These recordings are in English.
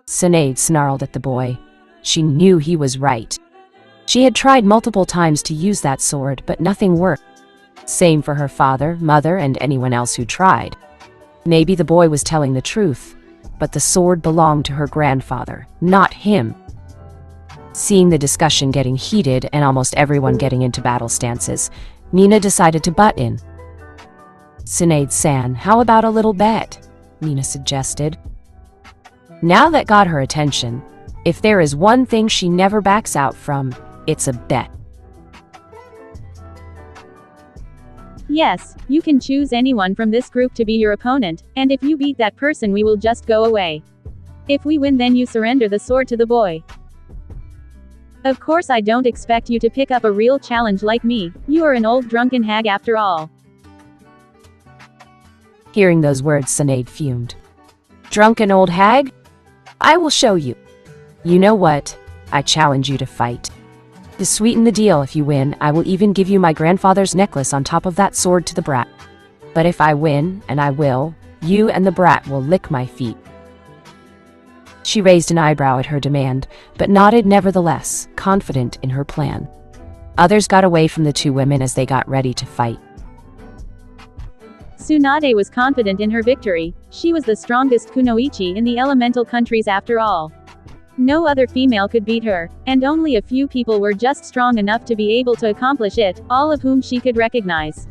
Tsunade snarled at the boy. She knew he was right. She had tried multiple times to use that sword, but nothing worked. Same for her father, mother, and anyone else who tried. Maybe the boy was telling the truth, but the sword belonged to her grandfather, not him. Seeing the discussion getting heated and almost everyone getting into battle stances, Nina decided to butt in. "Tsunade-san, how about a little bet?" Nina suggested. Now that got her attention. If there is one thing she never backs out from, it's a bet. Yes, you can choose anyone from this group to be your opponent, and if you beat that person we will just go away. If we win then you surrender the sword to the boy. Of course I don't expect you to pick up a real challenge like me, you are an old drunken hag after all. Hearing those words, Tsunade fumed. "Drunken old hag? I will show you. You know what? I challenge you to fight. To sweeten the deal, if you win, I will even give you my grandfather's necklace on top of that sword to the brat. But if I win, and I will, you and the brat will lick my feet." She raised an eyebrow at her demand, but nodded nevertheless, confident in her plan. Others got away from the two women as they got ready to fight. Tsunade was confident in her victory. She was the strongest kunoichi in the elemental countries after all. No other female could beat her, and only a few people were just strong enough to be able to accomplish it, all of whom she could recognize.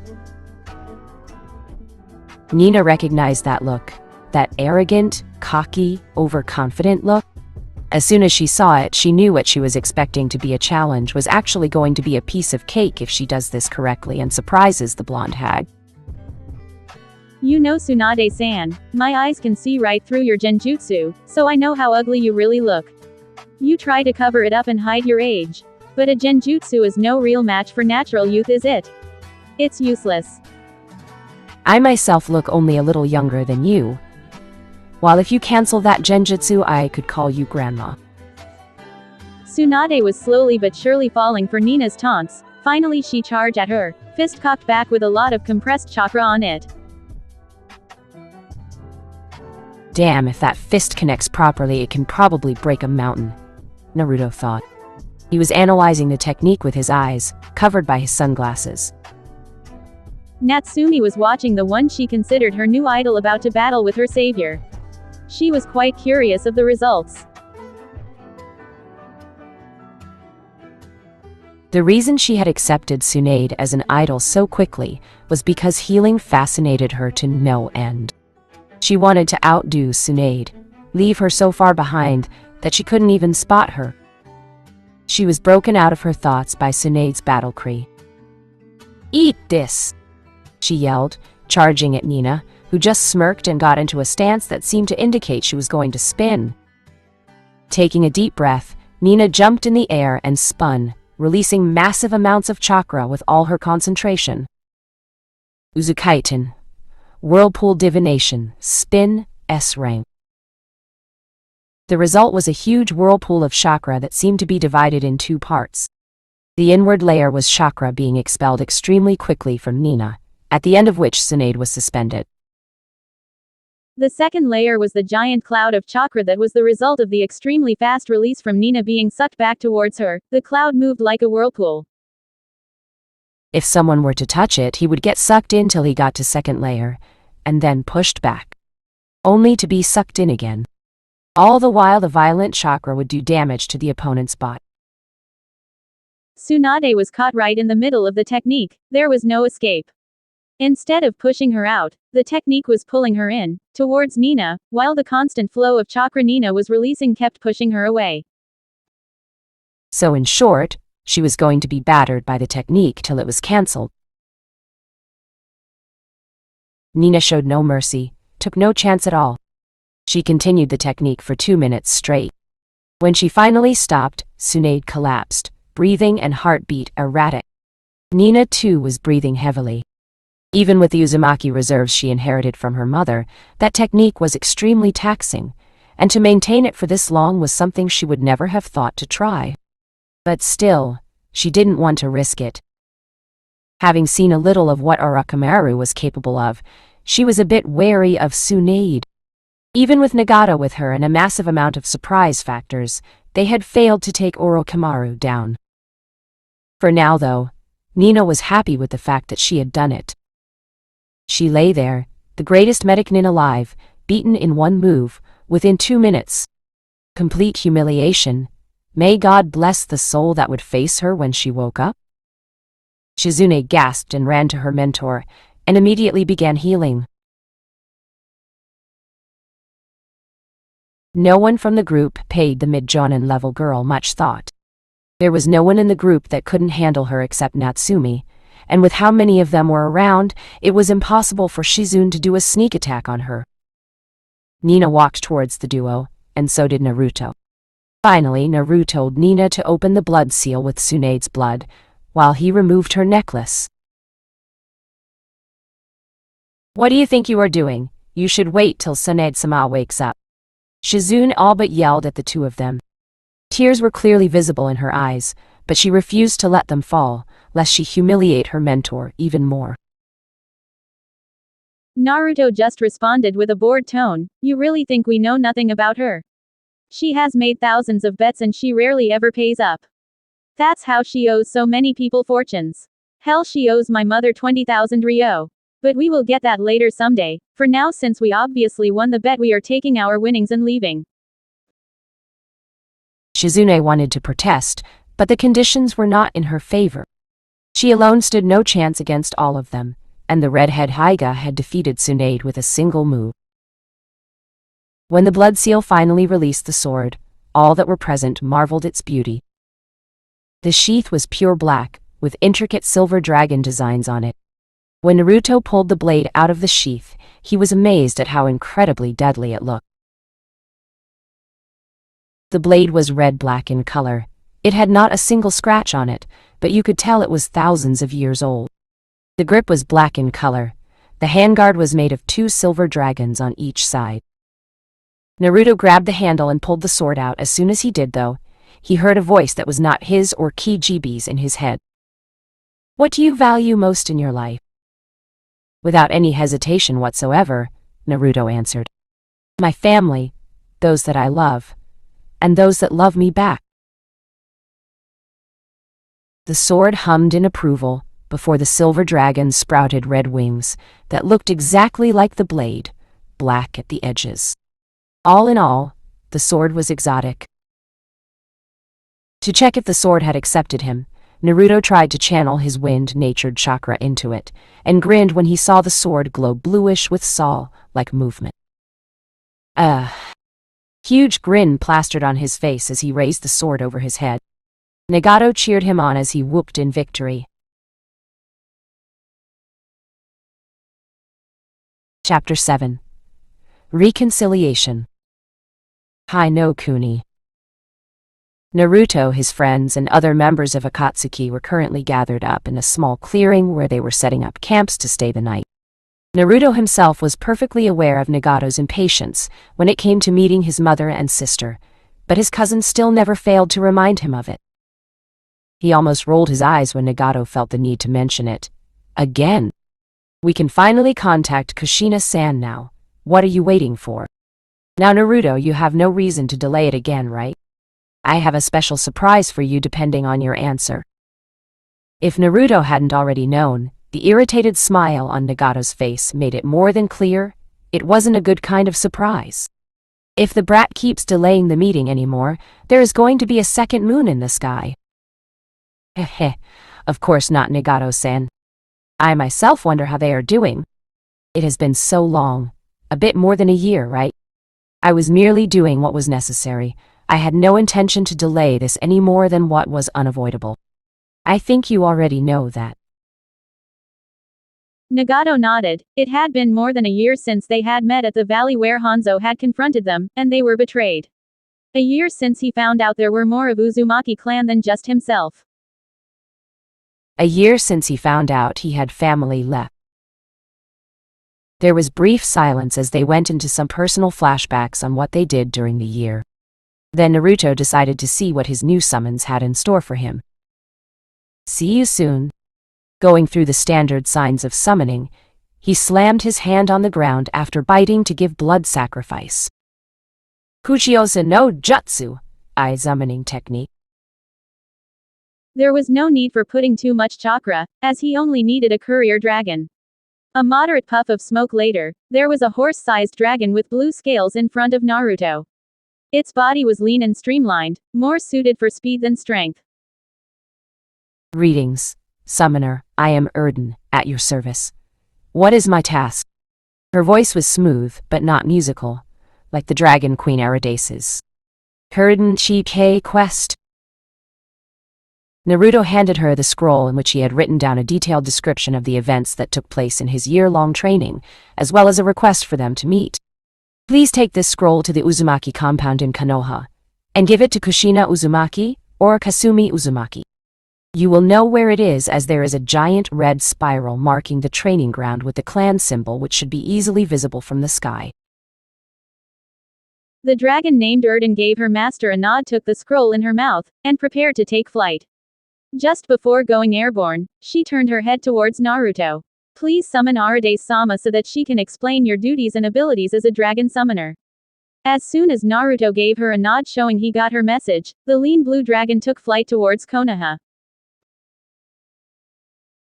Nina recognized that look, that arrogant, cocky, overconfident look. As soon as she saw it, she knew what she was expecting to be a challenge was actually going to be a piece of cake if she does this correctly and surprises the blonde hag. You know Tsunade-san, my eyes can see right through your genjutsu, so I know how ugly you really look. You try to cover it up and hide your age. But a genjutsu is no real match for natural youth, is it? It's useless. I myself look only a little younger than you. While if you cancel that genjutsu, I could call you grandma. Tsunade was slowly but surely falling for Nina's taunts. Finally she charged at her, fist cocked back with a lot of compressed chakra on it. Damn, if that fist connects properly, it can probably break a mountain, Naruto thought. He was analyzing the technique with his eyes, covered by his sunglasses. Natsumi was watching the one she considered her new idol about to battle with her savior. She was quite curious of the results. The reason she had accepted Tsunade as an idol so quickly was because healing fascinated her to no end. She wanted to outdo Tsunade, leave her so far behind that she couldn't even spot her. She was broken out of her thoughts by Tsunade's battle cry. "Eat this!" she yelled, charging at Nina, who just smirked and got into a stance that seemed to indicate she was going to spin. Taking a deep breath, Nina jumped in the air and spun, releasing massive amounts of chakra with all her concentration. Uzukaiten. Whirlpool Divination, Spin, S rank. The result was a huge whirlpool of chakra that seemed to be divided in two parts. The inward layer was chakra being expelled extremely quickly from Nina, at the end of which Tsunade was suspended. The second layer was the giant cloud of chakra that was the result of the extremely fast release from Nina being sucked back towards her. The cloud moved like a whirlpool. If someone were to touch it, he would get sucked in till he got to second layer, and then pushed back, only to be sucked in again. All the while the violent chakra would do damage to the opponent's bot. Tsunade was caught right in the middle of the technique. There was no escape. Instead of pushing her out, the technique was pulling her in, towards Nina, while the constant flow of chakra Nina was releasing kept pushing her away. So in short, she was going to be battered by the technique till it was cancelled. Nina showed no mercy, took no chance at all. She continued the technique for 2 minutes straight. When she finally stopped, Tsunade collapsed, breathing and heartbeat erratic. Nina too was breathing heavily. Even with the Uzumaki reserves she inherited from her mother, that technique was extremely taxing, and to maintain it for this long was something she would never have thought to try. But still, she didn't want to risk it. Having seen a little of what Orochimaru was capable of, she was a bit wary of Tsunade. Even with Nagato with her and a massive amount of surprise factors, they had failed to take Orochimaru down. For now though, Nina was happy with the fact that she had done it. She lay there, the greatest medic nin alive, beaten in one move, within 2 minutes. Complete humiliation. May God bless the soul that would face her when she woke up. Shizune gasped and ran to her mentor, and immediately began healing. No one from the group paid the mid-jonin level girl much thought. There was no one in the group that couldn't handle her except Natsumi, and with how many of them were around, it was impossible for Shizune to do a sneak attack on her. Nina walked towards the duo, and so did Naruto. Finally, Naruto told Nina to open the blood seal with Tsunade's blood, while he removed her necklace. "What do you think you are doing? You should wait till Tsunade-sama wakes up." Shizune all but yelled at the two of them. Tears were clearly visible in her eyes, but she refused to let them fall, lest she humiliate her mentor even more. Naruto just responded with a bored tone, "You really think we know nothing about her? She has made thousands of bets and she rarely ever pays up. That's how she owes so many people fortunes. Hell, she owes my mother 20,000 ryo. But we will get that later someday. For now, since we obviously won the bet, we are taking our winnings and leaving." Shizune wanted to protest, but the conditions were not in her favor. She alone stood no chance against all of them, and the redhead Hyga had defeated Tsunade with a single move. When the blood seal finally released the sword, all that were present marveled its beauty. The sheath was pure black, with intricate silver dragon designs on it. When Naruto pulled the blade out of the sheath, he was amazed at how incredibly deadly it looked. The blade was red-black in color. It had not a single scratch on it, but you could tell it was thousands of years old. The grip was black in color. The handguard was made of 2 silver dragons on each side. Naruto grabbed the handle and pulled the sword out. As soon as he did, though, he heard a voice that was not his or Kijibi's in his head. "What do you value most in your life?" Without any hesitation whatsoever, Naruto answered, "My family, those that I love, and those that love me back." The sword hummed in approval before the silver dragon sprouted red wings that looked exactly like the blade, black at the edges. All in all, the sword was exotic. To check if the sword had accepted him, Naruto tried to channel his wind-natured chakra into it, and grinned when he saw the sword glow bluish with saw-like movement. A huge grin plastered on his face as he raised the sword over his head. Nagato cheered him on as he whooped in victory. Chapter 7. Reconciliation. Hai no Kuni. Naruto, his friends, and other members of Akatsuki were currently gathered up in a small clearing where they were setting up camps to stay the night. Naruto himself was perfectly aware of Nagato's impatience when it came to meeting his mother and sister, but his cousin still never failed to remind him of it. He almost rolled his eyes when Nagato felt the need to mention it. Again. "We can finally contact Kushina-san now. What are you waiting for? Now Naruto, you have no reason to delay it again, right? I have a special surprise for you depending on your answer." If Naruto hadn't already known, the irritated smile on Nagato's face made it more than clear it wasn't a good kind of surprise. If the brat keeps delaying the meeting anymore, there is going to be a second moon in the sky. Heh, of course not, Nagato-san. I myself wonder how they are doing. It has been so long. A bit more than a year, right? I was merely doing what was necessary. I had no intention to delay this any more than what was unavoidable. I think you already know that. Nagato nodded. It had been more than a year since they had met at the valley where Hanzo had confronted them, and they were betrayed. A year since he found out there were more of Uzumaki clan than just himself. A year since he found out he had family left. There was brief silence as they went into some personal flashbacks on what they did during the year. Then Naruto decided to see what his new summons had in store for him. "See you soon." Going through the standard signs of summoning, He slammed his hand on the ground after biting to give blood sacrifice. Kuchiosa no Jutsu, eye summoning technique. There was no need for putting too much chakra, as he only needed a courier dragon. A moderate puff of smoke later, there was a horse-sized dragon with blue scales in front of Naruto. Its body was lean and streamlined, more suited for speed than strength. Greetings, Summoner, I am Erden, at your service. What is my task? Her voice was smooth, but not musical, like the Dragon Queen Aridase's. Erden Chi quest. Naruto handed her the scroll in which he had written down a detailed description of the events that took place in his year-long training, as well as a request for them to meet. Please take this scroll to the Uzumaki compound in Konoha, and give it to Kushina Uzumaki or Kasumi Uzumaki. You will know where it is, as there is a giant red spiral marking the training ground with the clan symbol, which should be easily visible from the sky. The dragon named Erden gave her master a nod, took the scroll in her mouth, and prepared to take flight. Just before going airborne, she turned her head towards Naruto. Please summon Aridase-sama so that she can explain your duties and abilities as a dragon summoner. As soon as Naruto gave her a nod showing he got her message, the lean blue dragon took flight towards Konoha.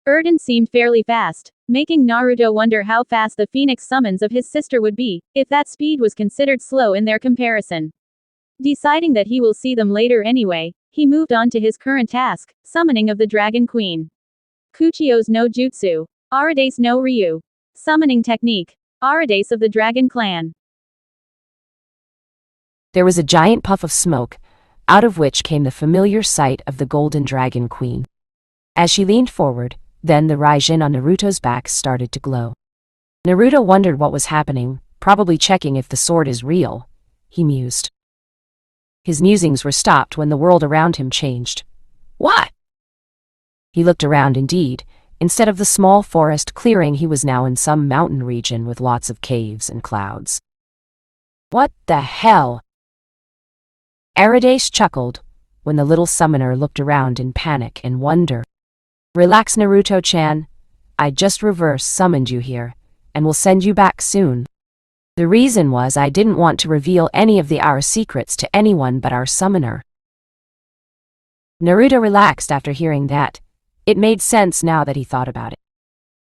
Erden seemed fairly fast, making Naruto wonder how fast the phoenix summons of his sister would be, if that speed was considered slow in their comparison. Deciding that he will see them later anyway, he moved on to his current task, summoning of the Dragon Queen. Kuchio's no Jutsu. Aridase no Ryu. Summoning technique. Aridase of the Dragon Clan. There was a giant puff of smoke, out of which came the familiar sight of the Golden Dragon Queen. As she leaned forward, then the Raijin on Naruto's back started to glow. Naruto wondered what was happening, probably checking if the sword is real, he mused. His musings were stopped when the world around him changed. What? He looked around indeed. Instead of the small forest clearing, he was now in some mountain region with lots of caves and clouds. What the hell? Aridase chuckled when the little summoner looked around in panic and wonder. Relax, Naruto-chan. I just reverse summoned you here, and will send you back soon. The reason was I didn't want to reveal any of our secrets to anyone but our summoner. Naruto relaxed after hearing that. It made sense now that he thought about it.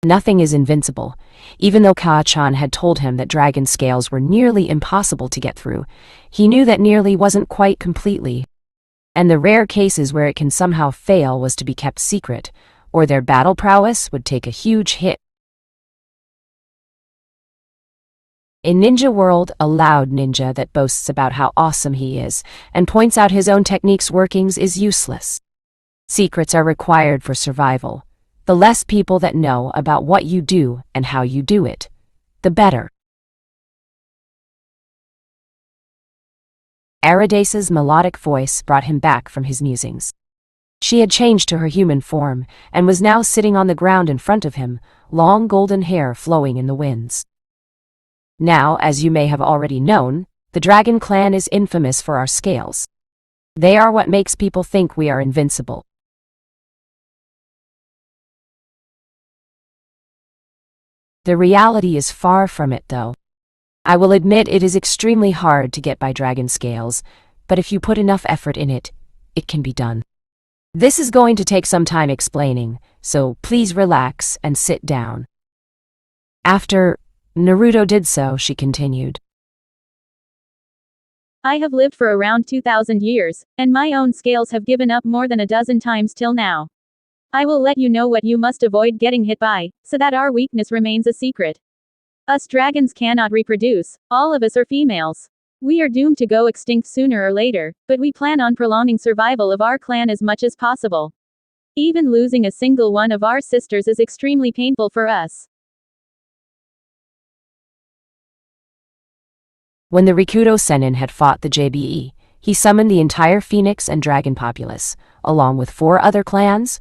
Nothing is invincible. Even though Kaa-chan had told him that dragon scales were nearly impossible to get through, he knew that nearly wasn't quite completely. And the rare cases where it can somehow fail was to be kept secret, or their battle prowess would take a huge hit. In Ninja World, a loud ninja that boasts about how awesome he is and points out his own technique's workings is useless. Secrets are required for survival. The less people that know about what you do and how you do it, the better. Aridase's melodic voice brought him back from his musings. She had changed to her human form and was now sitting on the ground in front of him, long golden hair flowing in the winds. Now, as you may have already known, the Dragon Clan is infamous for our scales. They are what makes people think we are invincible. The reality is far from it, though. I will admit it is extremely hard to get by dragon scales, but if you put enough effort in it, it can be done. This is going to take some time explaining, so please relax and sit down. After Naruto did so, she continued. I have lived for around 2,000 years, and my own scales have given up more than a dozen times till now. I will let you know what you must avoid getting hit by, so that our weakness remains a secret. Us dragons cannot reproduce, all of us are females. We are doomed to go extinct sooner or later, but we plan on prolonging survival of our clan as much as possible. Even losing a single one of our sisters is extremely painful for us. When the Rikudo Sennin had fought the JBE, he summoned the entire Phoenix and Dragon populace, along with 4 other clans,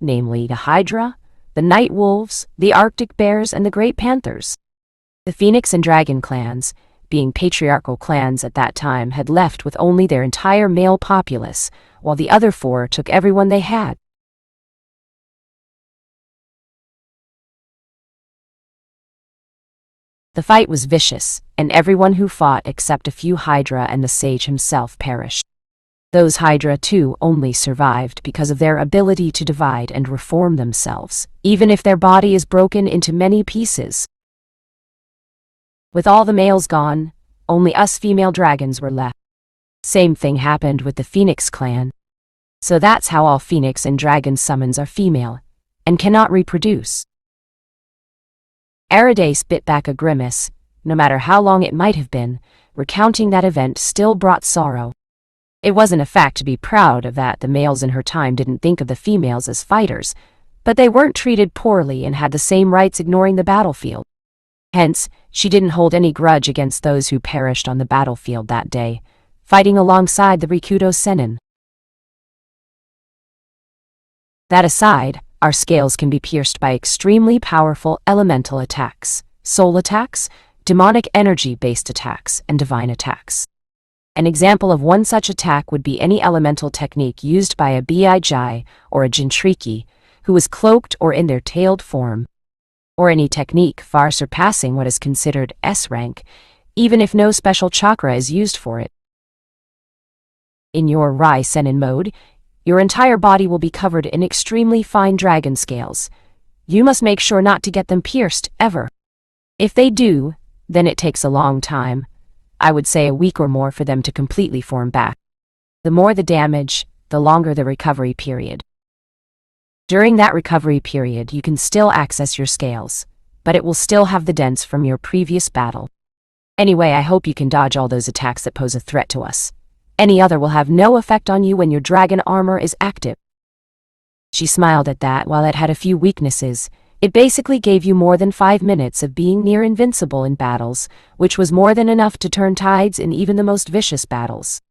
namely the Hydra, the Night Wolves, the Arctic Bears, and the Great Panthers. The Phoenix and Dragon clans, being patriarchal clans at that time, had left with only their entire male populace, while the other 4 took everyone they had. The fight was vicious, and everyone who fought except a few Hydra and the sage himself perished. Those Hydra, too, only survived because of their ability to divide and reform themselves, even if their body is broken into many pieces. With all the males gone, only us female dragons were left. Same thing happened with the Phoenix clan. So that's how all Phoenix and dragon summons are female, and cannot reproduce. Aridace bit back a grimace. No matter how long it might have been, recounting that event still brought sorrow. It wasn't a fact to be proud of that the males in her time didn't think of the females as fighters, but they weren't treated poorly and had the same rights ignoring the battlefield. Hence, she didn't hold any grudge against those who perished on the battlefield that day, fighting alongside the Rikudo Sennin. That aside, our scales can be pierced by extremely powerful elemental attacks, soul attacks, demonic energy-based attacks, and divine attacks. An example of one such attack would be any elemental technique used by a Bijai or a Jinchuriki, who is cloaked or in their tailed form, or any technique far surpassing what is considered S rank, even if no special chakra is used for it. In your Rai Sennin mode, your entire body will be covered in extremely fine dragon scales. You must make sure not to get them pierced, ever. If they do, then it takes a long time. I would say a week or more for them to completely form back. The more the damage, the longer the recovery period. During that recovery period, you can still access your scales, but it will still have the dents from your previous battle. Anyway, I hope you can dodge all those attacks that pose a threat to us. Any other will have no effect on you when your dragon armor is active. She smiled at that. While it had a few weaknesses, it basically gave you more than 5 minutes of being near invincible in battles, which was more than enough to turn tides in even the most vicious battles.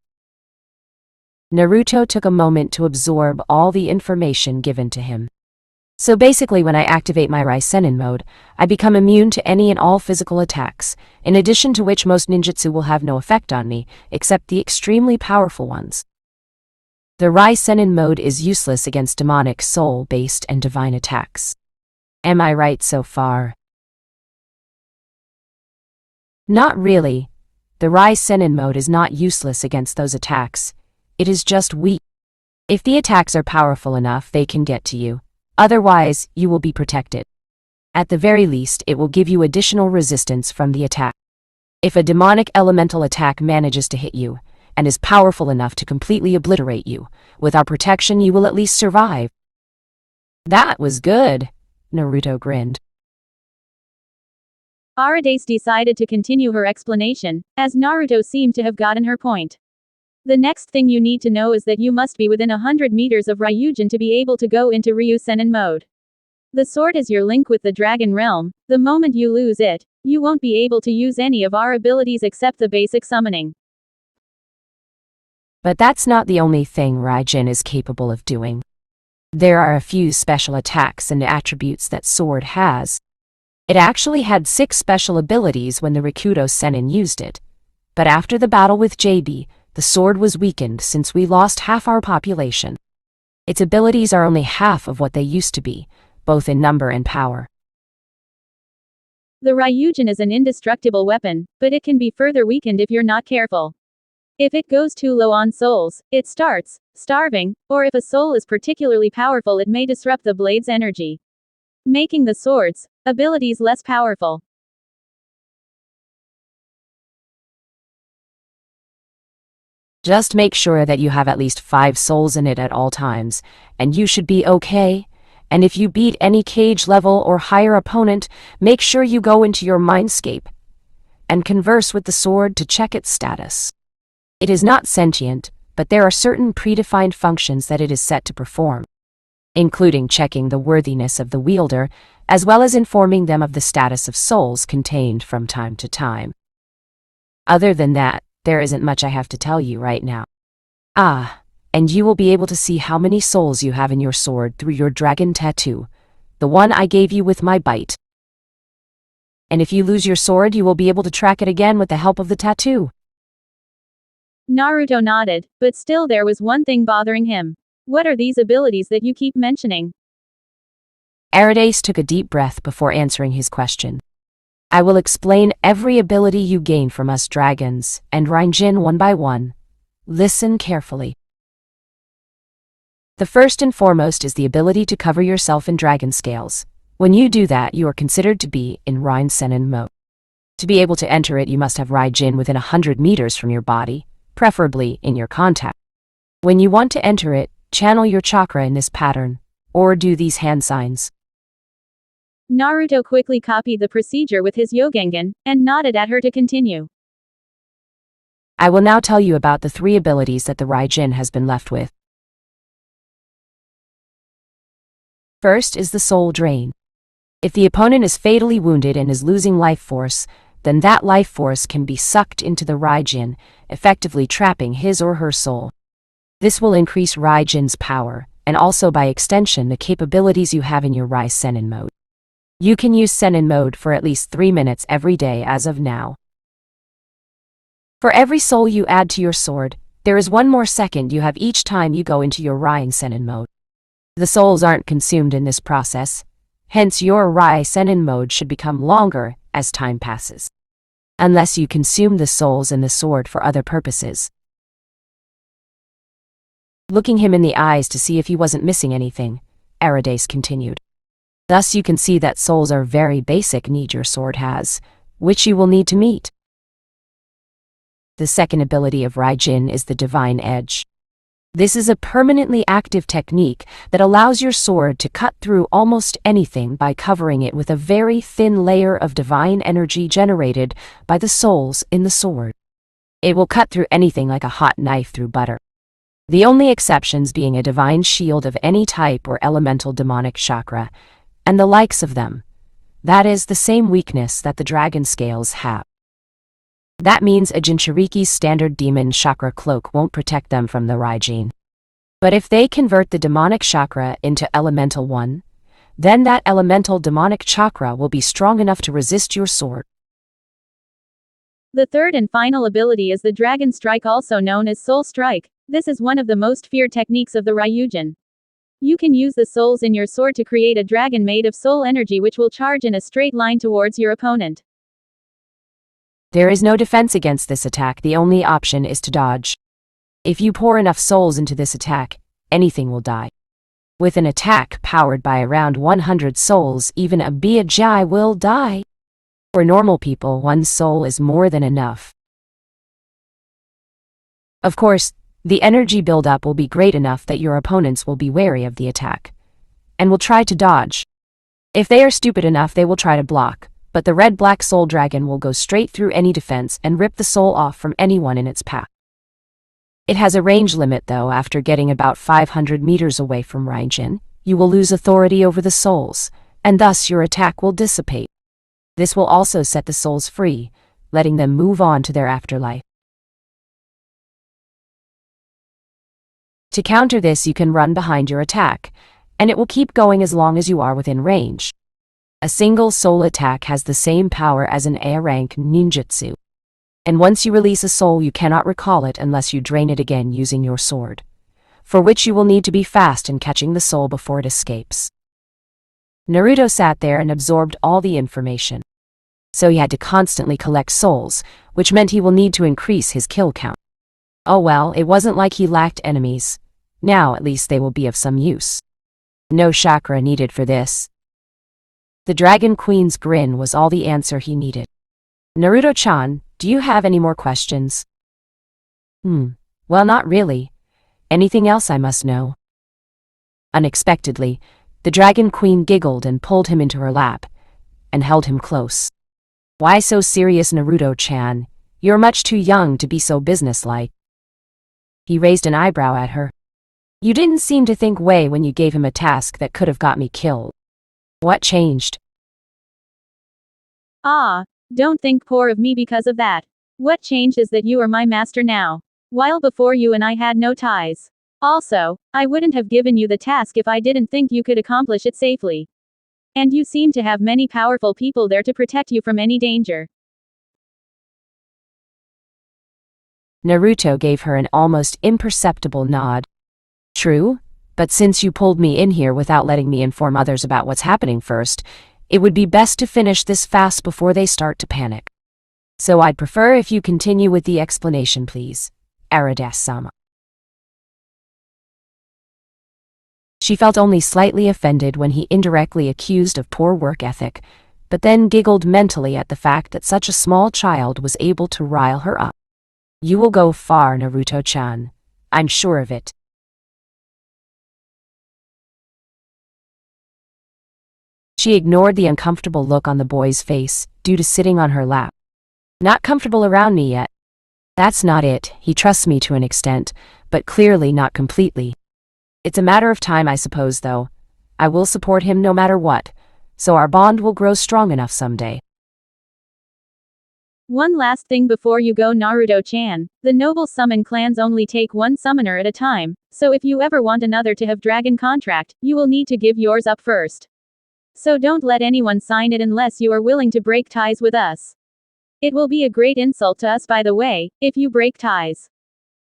Naruto took a moment to absorb all the information given to him. So basically, when I activate my Rai Sennin mode, I become immune to any and all physical attacks, in addition to which most ninjutsu will have no effect on me, except the extremely powerful ones. The Rai Sennin mode is useless against demonic, soul-based, and divine attacks. Am I right so far? Not really. The Rai Sennin mode is not useless against those attacks. It is just weak. If the attacks are powerful enough, they can get to you. Otherwise, you will be protected. At the very least, it will give you additional resistance from the attack. If a demonic elemental attack manages to hit you, and is powerful enough to completely obliterate you, with our protection you will at least survive. That was good. Naruto grinned. Aridace decided to continue her explanation, as Naruto seemed to have gotten her point. The next thing you need to know is that you must be within 100 meters of Ryujin to be able to go into Ryu Sennin mode. The sword is your link with the dragon realm. The moment you lose it, you won't be able to use any of our abilities except the basic summoning. But that's not the only thing Raijin is capable of doing. There are a few special attacks and attributes that sword has. It actually had 6 special abilities when the Rikudo Sennin used it. But after the battle with JB, the sword was weakened since we lost half our population. Its abilities are only half of what they used to be, both in number and power. The Ryujin is an indestructible weapon, but it can be further weakened if you're not careful. If it goes too low on souls, it starts starving, or if a soul is particularly powerful, it may disrupt the blade's energy, making the sword's abilities less powerful. Just make sure that you have at least 5 souls in it at all times, and you should be okay. And if you beat any cage level or higher opponent, make sure you go into your mindscape and converse with the sword to check its status. It is not sentient, but there are certain predefined functions that it is set to perform, including checking the worthiness of the wielder, as well as informing them of the status of souls contained from time to time. Other than that, there isn't much I have to tell you right now. And you will be able to see how many souls you have in your sword through your dragon tattoo, the one I gave you with my bite. And if you lose your sword, you will be able to track it again with the help of the tattoo. Naruto nodded, but still there was one thing bothering him. What are these abilities that you keep mentioning? Aridace took a deep breath before answering his question. I will explain every ability you gain from us dragons and Raijin one by one. Listen carefully. The first and foremost is the ability to cover yourself in dragon scales. When you do that, you are considered to be in Rain Senin mode. To be able to enter it, you must have Raijin within 100 meters from your body, preferably in your contact. When you want to enter it, channel your chakra in this pattern, or do these hand signs. Naruto quickly copied the procedure with his Yogengan, and nodded at her to continue. I will now tell you about the 3 abilities that the Raijin has been left with. First is the soul drain. If the opponent is fatally wounded and is losing life force, then that life force can be sucked into the Raijin, effectively trapping his or her soul. This will increase Raijin's power, and also by extension the capabilities you have in your Rai Senin mode. You can use Senin mode for at least 3 minutes every day as of now. For every soul you add to your sword, there is 1 more second you have each time you go into your Rai Senin mode. The souls aren't consumed in this process, hence your Rai Senin mode should become longer as time passes. Unless you consume the souls in the sword for other purposes. Looking him in the eyes to see if he wasn't missing anything, Aridace continued. Thus you can see that souls are very basic need your sword has, which you will need to meet. The second ability of Raijin is the Divine Edge. This is a permanently active technique that allows your sword to cut through almost anything by covering it with a very thin layer of divine energy generated by the souls in the sword. It will cut through anything like a hot knife through butter. The only exceptions being a divine shield of any type or elemental demonic chakra, and the likes of them. That is the same weakness that the dragon scales have. That means a Jinchuriki's standard demon chakra cloak won't protect them from the Raijin. But if they convert the demonic chakra into elemental one, then that elemental demonic chakra will be strong enough to resist your sword. The third and final ability is the Dragon Strike, also known as Soul Strike. This is one of the most feared techniques of the Ryujin. You can use the souls in your sword to create a dragon made of soul energy which will charge in a straight line towards your opponent. There is no defense against this attack, the only option is to dodge. If you pour enough souls into this attack, anything will die. With an attack powered by around 100 souls, even a Biajai will die. For normal people, 1 soul is more than enough. Of course, the energy buildup will be great enough that your opponents will be wary of the attack, and will try to dodge. If they are stupid enough, they will try to block, but the red-black soul dragon will go straight through any defense and rip the soul off from anyone in its path. It has a range limit though. After getting about 500 meters away from Raijin, you will lose authority over the souls, and thus your attack will dissipate. This will also set the souls free, letting them move on to their afterlife. To counter this, you can run behind your attack, and it will keep going as long as you are within range. A single soul attack has the same power as an A-rank ninjutsu. And once you release a soul, you cannot recall it unless you drain it again using your sword, for which you will need to be fast in catching the soul before it escapes. Naruto sat there and absorbed all the information. So he had to constantly collect souls, which meant he will need to increase his kill count. Oh well, it wasn't like he lacked enemies. Now at least they will be of some use. No chakra needed for this. The Dragon Queen's grin was all the answer he needed. Naruto-chan, do you have any more questions? Well, not really. Anything else I must know? Unexpectedly, the Dragon Queen giggled and pulled him into her lap, and held him close. Why so serious, Naruto-chan? You're much too young to be so businesslike. He raised an eyebrow at her. You didn't seem to think way when you gave him a task that could have got me killed. What changed? Don't think poor of me because of that. What changed is that you are my master now. While before you and I had no ties. Also, I wouldn't have given you the task if I didn't think you could accomplish it safely. And you seem to have many powerful people there to protect you from any danger. Naruto gave her an almost imperceptible nod. True, but since you pulled me in here without letting me inform others about what's happening first, It would be best to finish this fast before they start to panic. So I'd prefer if you continue with the explanation, please, Aridas-sama. She felt only slightly offended when he indirectly accused of poor work ethic, but then giggled mentally at the fact that such a small child was able to rile her up. You will go far, Naruto-chan. I'm sure of it. She ignored the uncomfortable look on the boy's face, due to sitting on her lap. Not comfortable around me yet. That's not it. He trusts me to an extent, but clearly not completely. It's a matter of time, I suppose, though. I will support him no matter what, so our bond will grow strong enough someday. One last thing before you go, Naruto-chan. The noble summon clans only take one summoner at a time, so if you ever want another to have dragon contract, you will need to give yours up first. So don't let anyone sign it unless you are willing to break ties with us. It will be a great insult to us, by the way, if you break ties.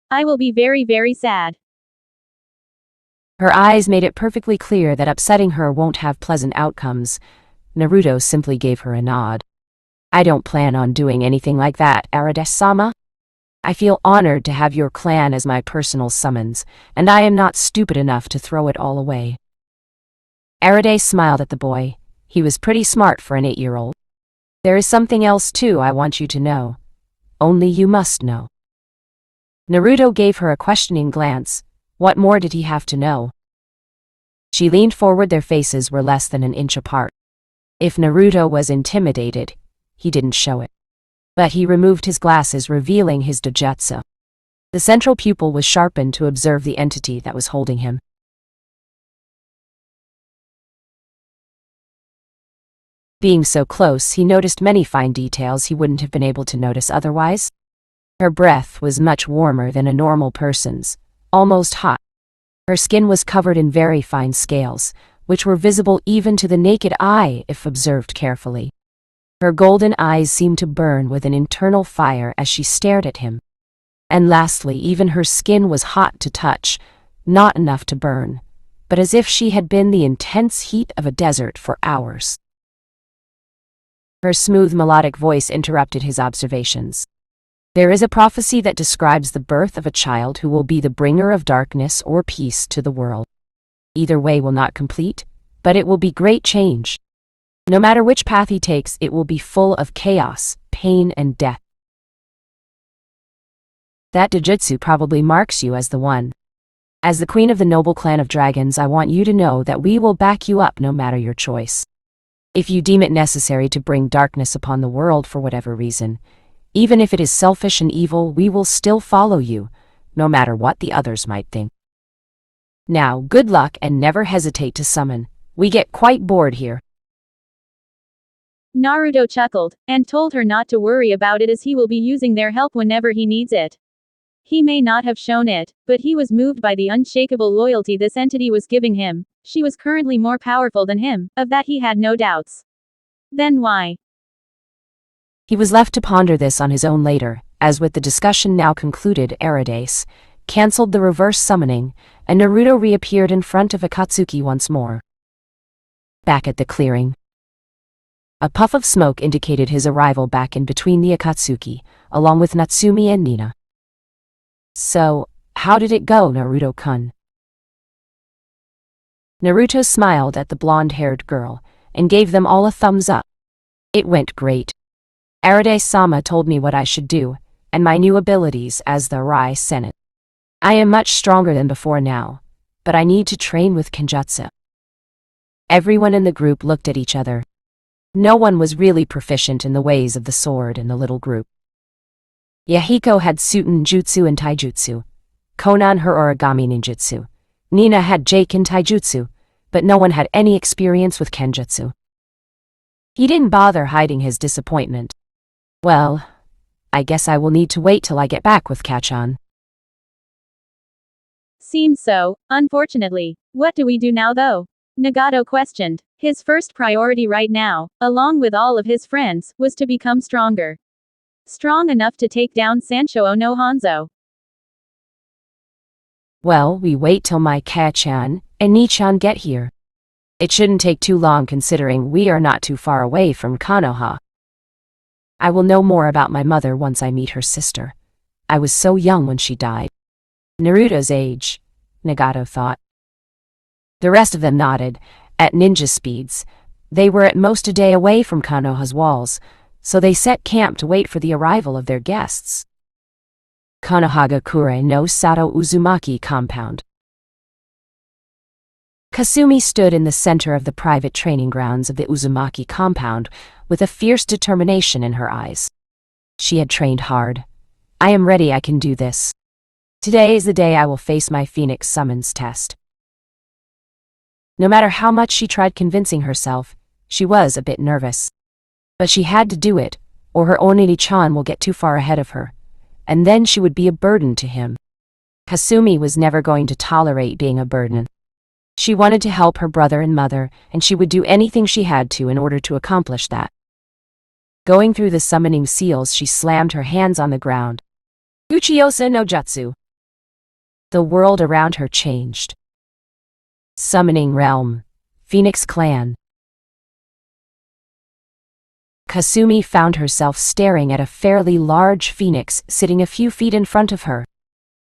I will be very, very sad. Her eyes made it perfectly clear that upsetting her won't have pleasant outcomes. Naruto simply gave her a nod. I don't plan on doing anything like that, Aridas-sama. I feel honored to have your clan as my personal summons, and I am not stupid enough to throw it all away. Aridas smiled at the boy. He was pretty smart for an 8-year-old. There is something else too I want you to know. Only you must know. Naruto gave her a questioning glance. What more did he have to know? She leaned forward. Their faces were less than an inch apart. If Naruto was intimidated, he didn't show it. But he removed his glasses, revealing his Dojutsu. The central pupil was sharpened to observe the entity that was holding him. Being so close, he noticed many fine details he wouldn't have been able to notice otherwise. Her breath was much warmer than a normal person's, almost hot. Her skin was covered in very fine scales, which were visible even to the naked eye if observed carefully. Her golden eyes seemed to burn with an internal fire as she stared at him. And lastly, even her skin was hot to touch, not enough to burn, but as if she had been the intense heat of a desert for hours. Her smooth melodic voice interrupted his observations. There is a prophecy that describes the birth of a child who will be the bringer of darkness or peace to the world. Either way will not complete, but it will be great change. No matter which path he takes, it will be full of chaos, pain, and death. That Dojutsu probably marks you as the one. As the queen of the noble clan of dragons, I want you to know that we will back you up no matter your choice. If you deem it necessary to bring darkness upon the world for whatever reason, even if it is selfish and evil, we will still follow you, no matter what the others might think. Now, good luck and never hesitate to summon. We get quite bored here. Naruto chuckled, and told her not to worry about it as he will be using their help whenever he needs it. He may not have shown it, but he was moved by the unshakable loyalty this entity was giving him. She was currently more powerful than him, of that he had no doubts. Then why? He was left to ponder this on his own later, as with the discussion now concluded, Aridas cancelled the reverse summoning, and Naruto reappeared in front of Akatsuki once more. Back at the clearing. A puff of smoke indicated his arrival back in between the Akatsuki, along with Natsumi and Nina. So, how did it go, Naruto-kun? Naruto smiled at the blonde-haired girl, and gave them all a thumbs up. It went great. Aridas-sama told me what I should do, and my new abilities as the Rai Senate. I am much stronger than before now, but I need to train with Kenjutsu. Everyone in the group looked at each other. No one was really proficient in the ways of the sword in the little group. Yahiko had Suten Jutsu and Taijutsu, Konan her origami ninjutsu. Nina had Jeikin Taijutsu, but no one had any experience with Kenjutsu. He didn't bother hiding his disappointment. Well, I guess I will need to wait till I get back with Kachan. Seems so, unfortunately. What do we do now though? Nagato questioned. His first priority right now, along with all of his friends, was to become stronger. Strong enough to take down Sanshou no Hanzo. Well, we wait till my Kachan and Nichan get here. It shouldn't take too long considering we are not too far away from Konoha. I will know more about my mother once I meet her sister. I was so young when she died. Naruto's age, Nagato thought. The rest of them nodded, at ninja speeds. They were at most a day away from Konoha's walls, so they set camp to wait for the arrival of their guests. Konohagakure no Sato Uzumaki compound. Kasumi stood in the center of the private training grounds of the Uzumaki compound with a fierce determination in her eyes. She had trained hard. I am ready, I can do this. Today is the day I will face my Phoenix summons test. No matter how much she tried convincing herself, she was a bit nervous. But she had to do it, or her Oniri-chan will get too far ahead of her, and then she would be a burden to him. Kasumi was never going to tolerate being a burden. She wanted to help her brother and mother, and she would do anything she had to in order to accomplish that. Going through the summoning seals, she slammed her hands on the ground. Uchiyosa no Jutsu. The world around her changed. Summoning realm. Phoenix clan. Kasumi found herself staring at a fairly large phoenix sitting a few feet in front of her.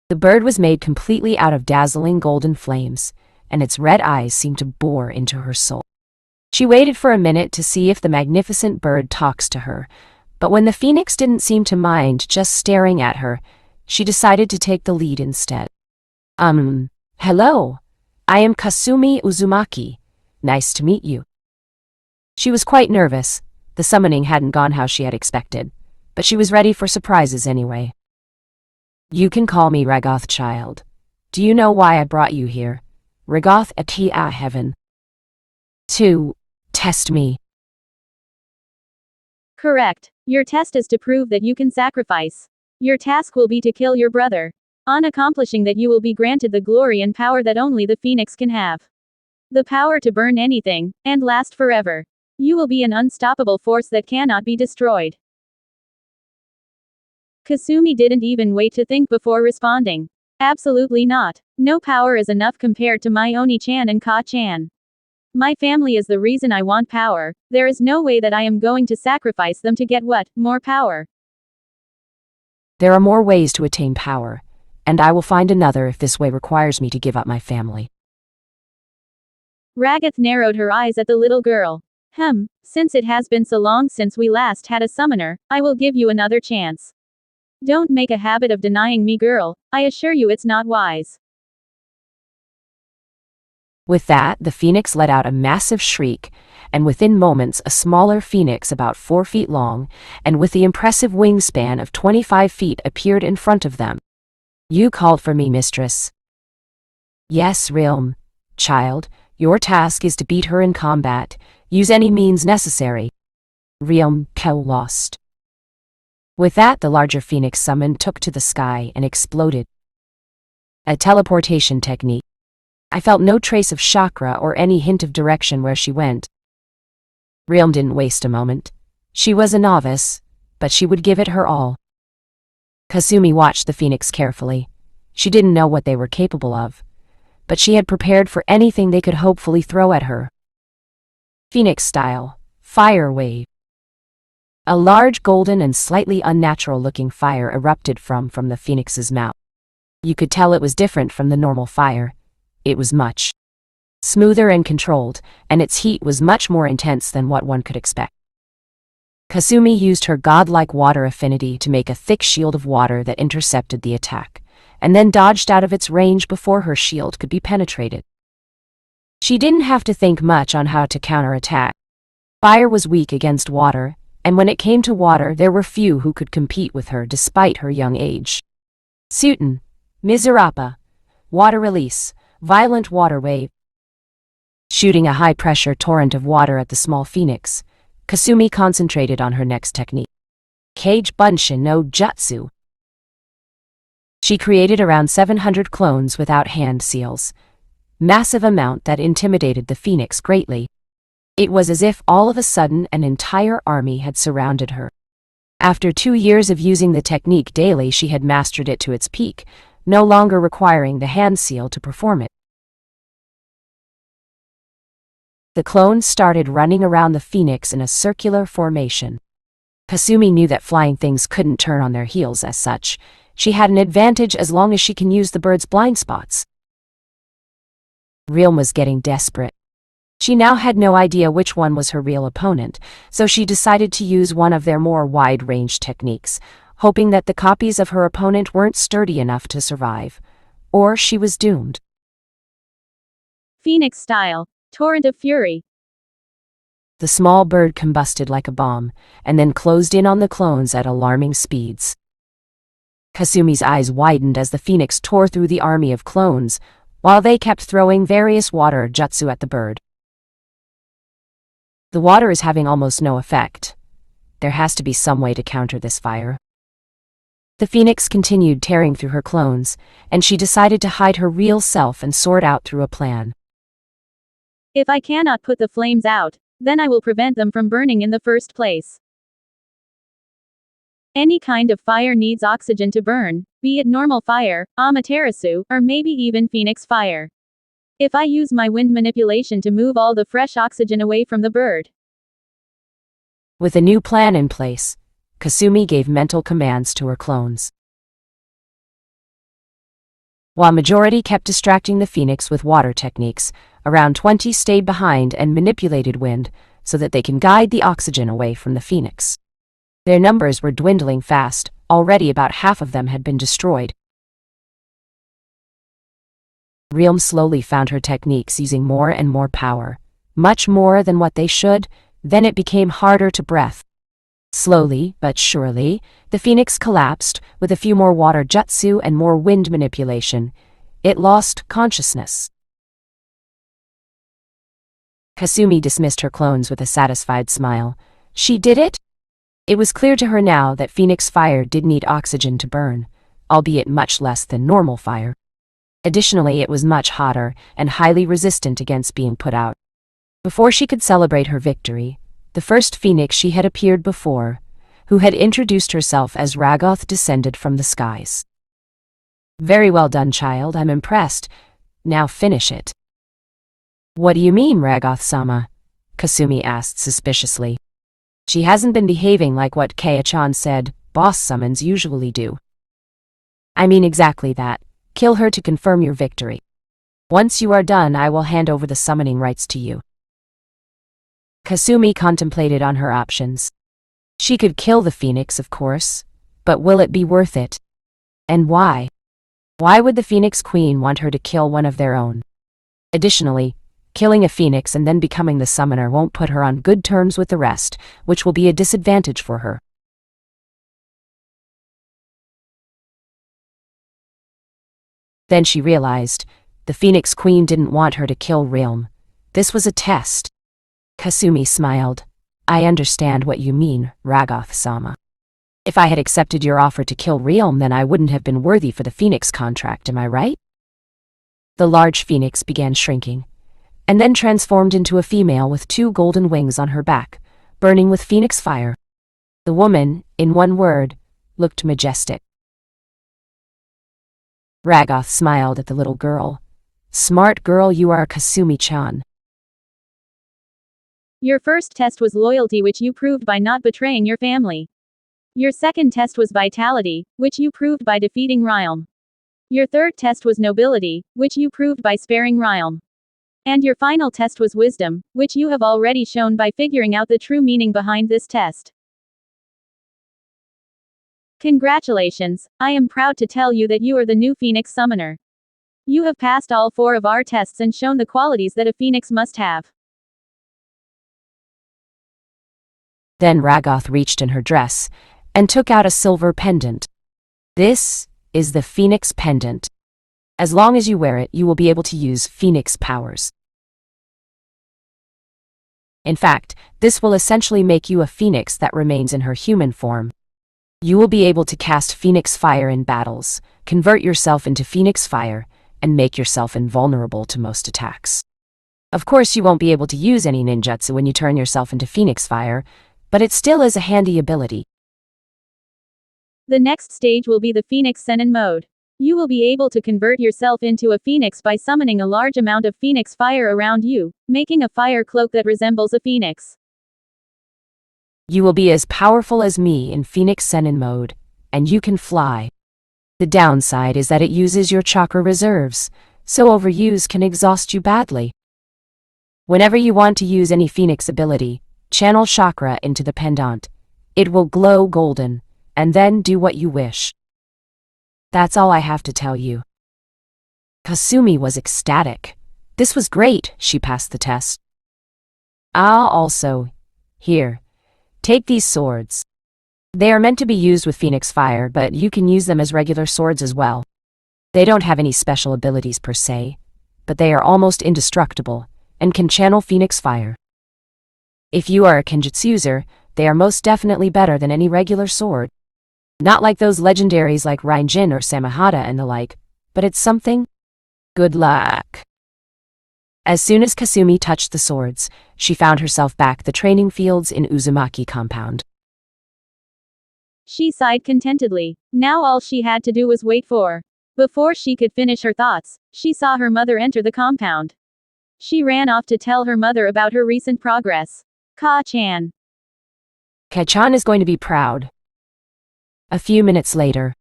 The bird was made completely out of dazzling golden flames, and its red eyes seemed to bore into her soul. She waited for a minute to see if the magnificent bird talks to her, but when the phoenix didn't seem to mind just staring at her, she decided to take the lead instead. Hello. I am Kasumi Uzumaki. Nice to meet you. She was quite nervous. The summoning hadn't gone how she had expected, but she was ready for surprises anyway. You can call me Ragoth, child. Do you know why I brought you here? Ragoth Atia heaven. To test me. Correct. Your test is to prove that you can sacrifice. Your task will be to kill your brother. On accomplishing that, you will be granted the glory and power that only the Phoenix can have. The power to burn anything, and last forever. You will be an unstoppable force that cannot be destroyed. Kasumi didn't even wait to think before responding. Absolutely not. No power is enough compared to my Oni-chan and Ka-chan. My family is the reason I want power. There is no way that I am going to sacrifice them to get what? More power. There are more ways to attain power, and I will find another if this way requires me to give up my family. Ragoth narrowed her eyes at the little girl. Since it has been so long since we last had a summoner, I will give you another chance. Don't make a habit of denying me, girl. I assure you it's not wise. With that, the phoenix let out a massive shriek, and within moments a smaller phoenix about 4 feet long, and with the impressive wingspan of 25 feet appeared in front of them. You called for me, mistress. Yes, Realm. Child, your task is to beat her in combat. Use any means necessary. Realm Kel lost. With that, the larger phoenix summoned took to the sky and exploded. A teleportation technique. I felt no trace of chakra or any hint of direction where she went. Realm didn't waste a moment. She was a novice, but she would give it her all. Kasumi watched the phoenix carefully. She didn't know what they were capable of, but she had prepared for anything they could hopefully throw at her. Phoenix style, fire wave. A large golden and slightly unnatural-looking fire erupted from the phoenix's mouth. You could tell it was different from the normal fire. It was much smoother and controlled, and its heat was much more intense than what one could expect. Kasumi used her godlike water affinity to make a thick shield of water that intercepted the attack, and then dodged out of its range before her shield could be penetrated. She didn't have to think much on how to counterattack. Fire was weak against water, and when it came to water, there were few who could compete with her despite her young age. Sutin, Misurapa, water release, violent water wave. Shooting a high-pressure torrent of water at the small phoenix, Kasumi concentrated on her next technique. Kage Bunshin no Jutsu. She created around 700 clones without hand seals. Massive amount that intimidated the phoenix greatly. It was as if all of a sudden an entire army had surrounded her. After 2 years of using the technique daily, she had mastered it to its peak, no longer requiring the hand seal to perform it. The clones started running around the phoenix in a circular formation. Kasumi knew that flying things couldn't turn on their heels as such. She had an advantage as long as she can use the bird's blind spots. Realm was getting desperate. She now had no idea which one was her real opponent, so she decided to use one of their more wide-range techniques, hoping that the copies of her opponent weren't sturdy enough to survive. Or she was doomed. Phoenix style. Torrent of fury. The small bird combusted like a bomb, and then closed in on the clones at alarming speeds. Kasumi's eyes widened as the phoenix tore through the army of clones, while they kept throwing various water jutsu at the bird. The water is having almost no effect. There has to be some way to counter this fire. The phoenix continued tearing through her clones, and she decided to hide her real self and sort out through a plan. If I cannot put the flames out, then I will prevent them from burning in the first place. Any kind of fire needs oxygen to burn, be it normal fire, amaterasu, or maybe even phoenix fire. If I use my wind manipulation to move all the fresh oxygen away from the bird. With a new plan in place, Kasumi gave mental commands to her clones. While majority kept distracting the phoenix with water techniques, around 20 stayed behind and manipulated wind so that they can guide the oxygen away from the phoenix. Their numbers were dwindling fast. Already about half of them had been destroyed. Realm slowly found her techniques using more and more power, much more than what they should. Then it became harder to breathe. Slowly, but surely, the phoenix collapsed. With a few more water jutsu and more wind manipulation, it lost consciousness. Kasumi dismissed her clones with a satisfied smile. She did it? It was clear to her now that phoenix fire did need oxygen to burn, albeit much less than normal fire. Additionally, it was much hotter and highly resistant against being put out. Before she could celebrate her victory, the first phoenix she had appeared before, who had introduced herself as Ragoth, descended from the skies. Very well done, child, I'm impressed. Now finish it. What do you mean, Ragoth-sama? Kasumi asked suspiciously. She hasn't been behaving like what Kei-chan said boss summons usually do. I mean exactly that. Kill her to confirm your victory. Once you are done, I will hand over the summoning rights to you. Kasumi contemplated on her options. She could kill the phoenix, of course, but will it be worth it? And why? Why would the Phoenix Queen want her to kill one of their own? Additionally, killing a phoenix and then becoming the summoner won't put her on good terms with the rest, which will be a disadvantage for her. Then she realized, the Phoenix Queen didn't want her to kill Realm. This was a test. Kasumi smiled. I understand what you mean, Ragoth-sama. If I had accepted your offer to kill Realm, then I wouldn't have been worthy for the Phoenix contract, am I right? The large phoenix began shrinking, and then transformed into a female with 2 golden wings on her back, burning with phoenix fire. The woman, in one word, looked majestic. Ragoth smiled at the little girl. Smart girl you are, Kasumi-chan. Your first test was loyalty, which you proved by not betraying your family. Your second test was vitality, which you proved by defeating Realm. Your third test was nobility, which you proved by sparing Realm. And your final test was wisdom, which you have already shown by figuring out the true meaning behind this test. Congratulations, I am proud to tell you that you are the new Phoenix Summoner. You have passed all 4 of our tests and shown the qualities that a Phoenix must have. Then Ragoth reached in her dress and took out a silver pendant. This is the Phoenix Pendant. As long as you wear it, you will be able to use Phoenix powers. In fact, this will essentially make you a Phoenix that remains in her human form. You will be able to cast Phoenix Fire in battles, convert yourself into Phoenix Fire, and make yourself invulnerable to most attacks. Of course, you won't be able to use any ninjutsu when you turn yourself into Phoenix Fire, but it still is a handy ability. The next stage will be the Phoenix Sennin mode. You will be able to convert yourself into a phoenix by summoning a large amount of phoenix fire around you, making a fire cloak that resembles a phoenix. You will be as powerful as me in Phoenix Sennin mode, and you can fly. The downside is that it uses your chakra reserves, so overuse can exhaust you badly. Whenever you want to use any Phoenix ability, channel chakra into the pendant. It will glow golden, and then do what you wish. That's all I have to tell you. Kasumi was ecstatic. This was great, she passed the test. Here, take these swords. They are meant to be used with Phoenix Fire, but you can use them as regular swords as well. They don't have any special abilities per se, but they are almost indestructible, and can channel Phoenix Fire. If you are a Kenjutsu user, they are most definitely better than any regular sword. Not like those legendaries like Raijin or Samahata and the like, but it's something. Good luck. As soon as Kasumi touched the swords, she found herself back the training fields in Uzumaki compound. She sighed contentedly. Now all she had to do was wait for. Before she could finish her thoughts, she saw her mother enter the compound. She ran off to tell her mother about her recent progress. Ka-chan. Ka-chan is going to be proud. A few minutes later.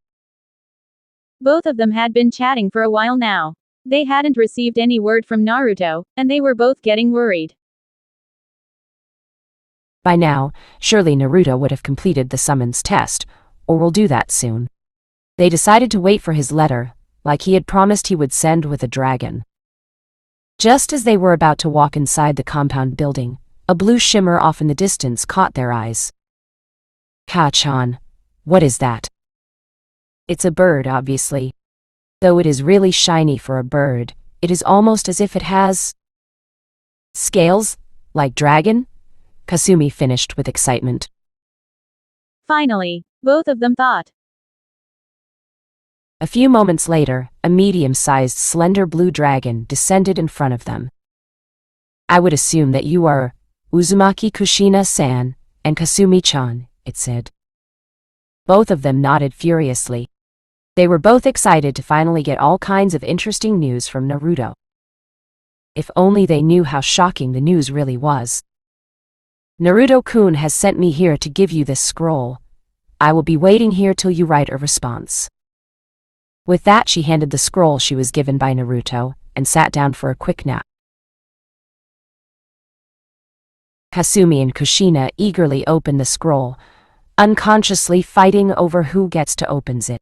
Both of them had been chatting for a while now. They hadn't received any word from Naruto, and they were both getting worried. By now, surely Naruto would have completed the summons test, or will do that soon. They decided to wait for his letter, like he had promised he would send with a dragon. Just as they were about to walk inside the compound building, a blue shimmer off in the distance caught their eyes. Ka-chan, what is that? It's a bird, obviously. Though it is really shiny for a bird, it is almost as if it has scales, like dragon? Kasumi finished with excitement. Finally, both of them thought. A few moments later, a medium-sized slender blue dragon descended in front of them. I would assume that you are Uzumaki Kushina-san and Kasumi-chan, it said. Both of them nodded furiously. They were both excited to finally get all kinds of interesting news from Naruto. If only they knew how shocking the news really was. Naruto-kun has sent me here to give you this scroll. I will be waiting here till you write a response. With that, she handed the scroll she was given by Naruto, and sat down for a quick nap. Kasumi and Kushina eagerly opened the scroll, unconsciously fighting over who gets to open it.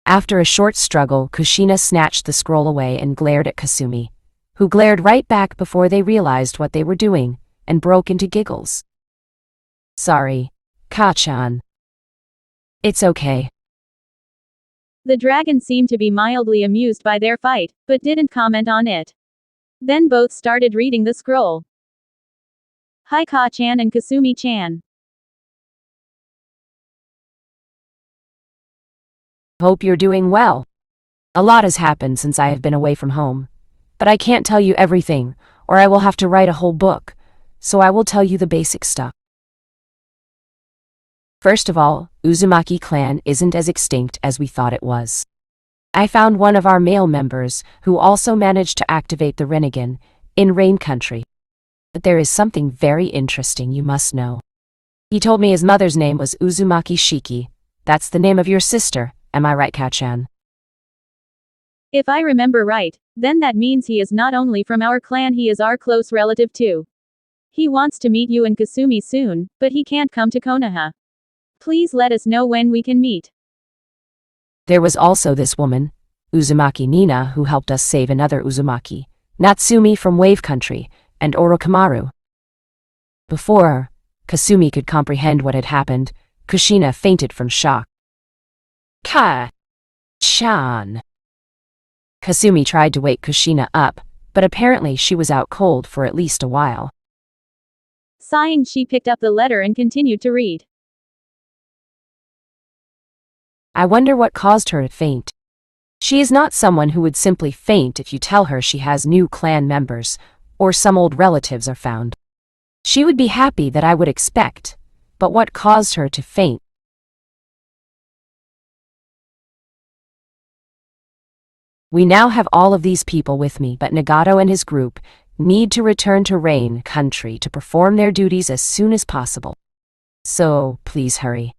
After a short struggle, Kushina snatched the scroll away and glared at Kasumi, who glared right back before they realized what they were doing, and broke into giggles. Sorry, Ka-chan. It's okay. The dragon seemed to be mildly amused by their fight, but didn't comment on it. Then both started reading the scroll. Hi Ka-chan and Kasumi-chan. Hope you're doing well. A lot has happened since I have been away from home, but I can't tell you everything, or I will have to write a whole book, so I will tell you the basic stuff. First of all, Uzumaki clan isn't as extinct as we thought it was. I found one of our male members who also managed to activate the Rinnegan in Rain Country. But there is something very interesting you must know. He told me his mother's name was Uzumaki Shiki. That's the name of your sister, am I right, Ka-chan? If I remember right, then that means he is not only from our clan, he is our close relative too. He wants to meet you and Kasumi soon, but he can't come to Konoha. Please let us know when we can meet. There was also this woman, Uzumaki Nina, who helped us save another Uzumaki, Natsumi from Wave Country, and Orochimaru. Before Kasumi could comprehend what had happened, Kushina fainted from shock. Ka-chan. Kasumi tried to wake Kushina up, but apparently she was out cold for at least a while. Sighing, she picked up the letter and continued to read. I wonder what caused her to faint. She is not someone who would simply faint if you tell her she has new clan members, or some old relatives are found. She would be happy, that I would expect, but what caused her to faint? We now have all of these people with me, but Nagato and his group need to return to Rain Country to perform their duties as soon as possible. So, please hurry.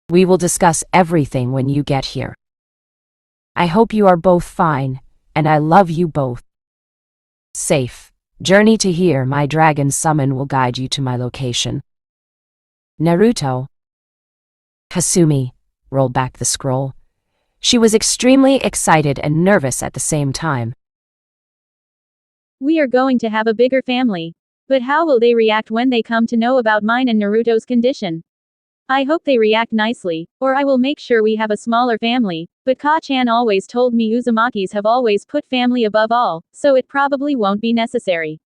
We will discuss everything when you get here. I hope you are both fine, and I love you both. Safe. Journey to here, my dragon summon will guide you to my location. Naruto. Kasumi rolled back the scroll. She was extremely excited and nervous at the same time. We are going to have a bigger family. But how will they react when they come to know about mine and Naruto's condition? I hope they react nicely, or I will make sure we have a smaller family, but Ka-chan always told me Uzumakis have always put family above all, so it probably won't be necessary.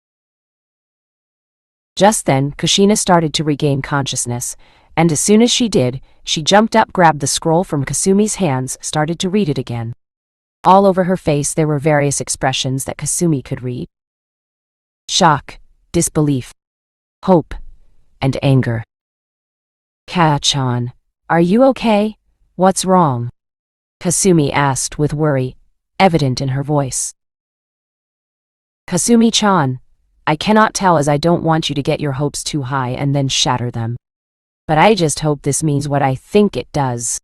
Just then, Kushina started to regain consciousness, and as soon as she did, she jumped up, grabbed the scroll from Kasumi's hands, started to read it again. All over her face there were various expressions that Kasumi could read. Shock, disbelief, hope, and anger. Ka-chan, are you okay? What's wrong? Kasumi asked with worry, evident in her voice. Kasumi-chan, I cannot tell, as I don't want you to get your hopes too high and then shatter them. But I just hope this means what I think it does.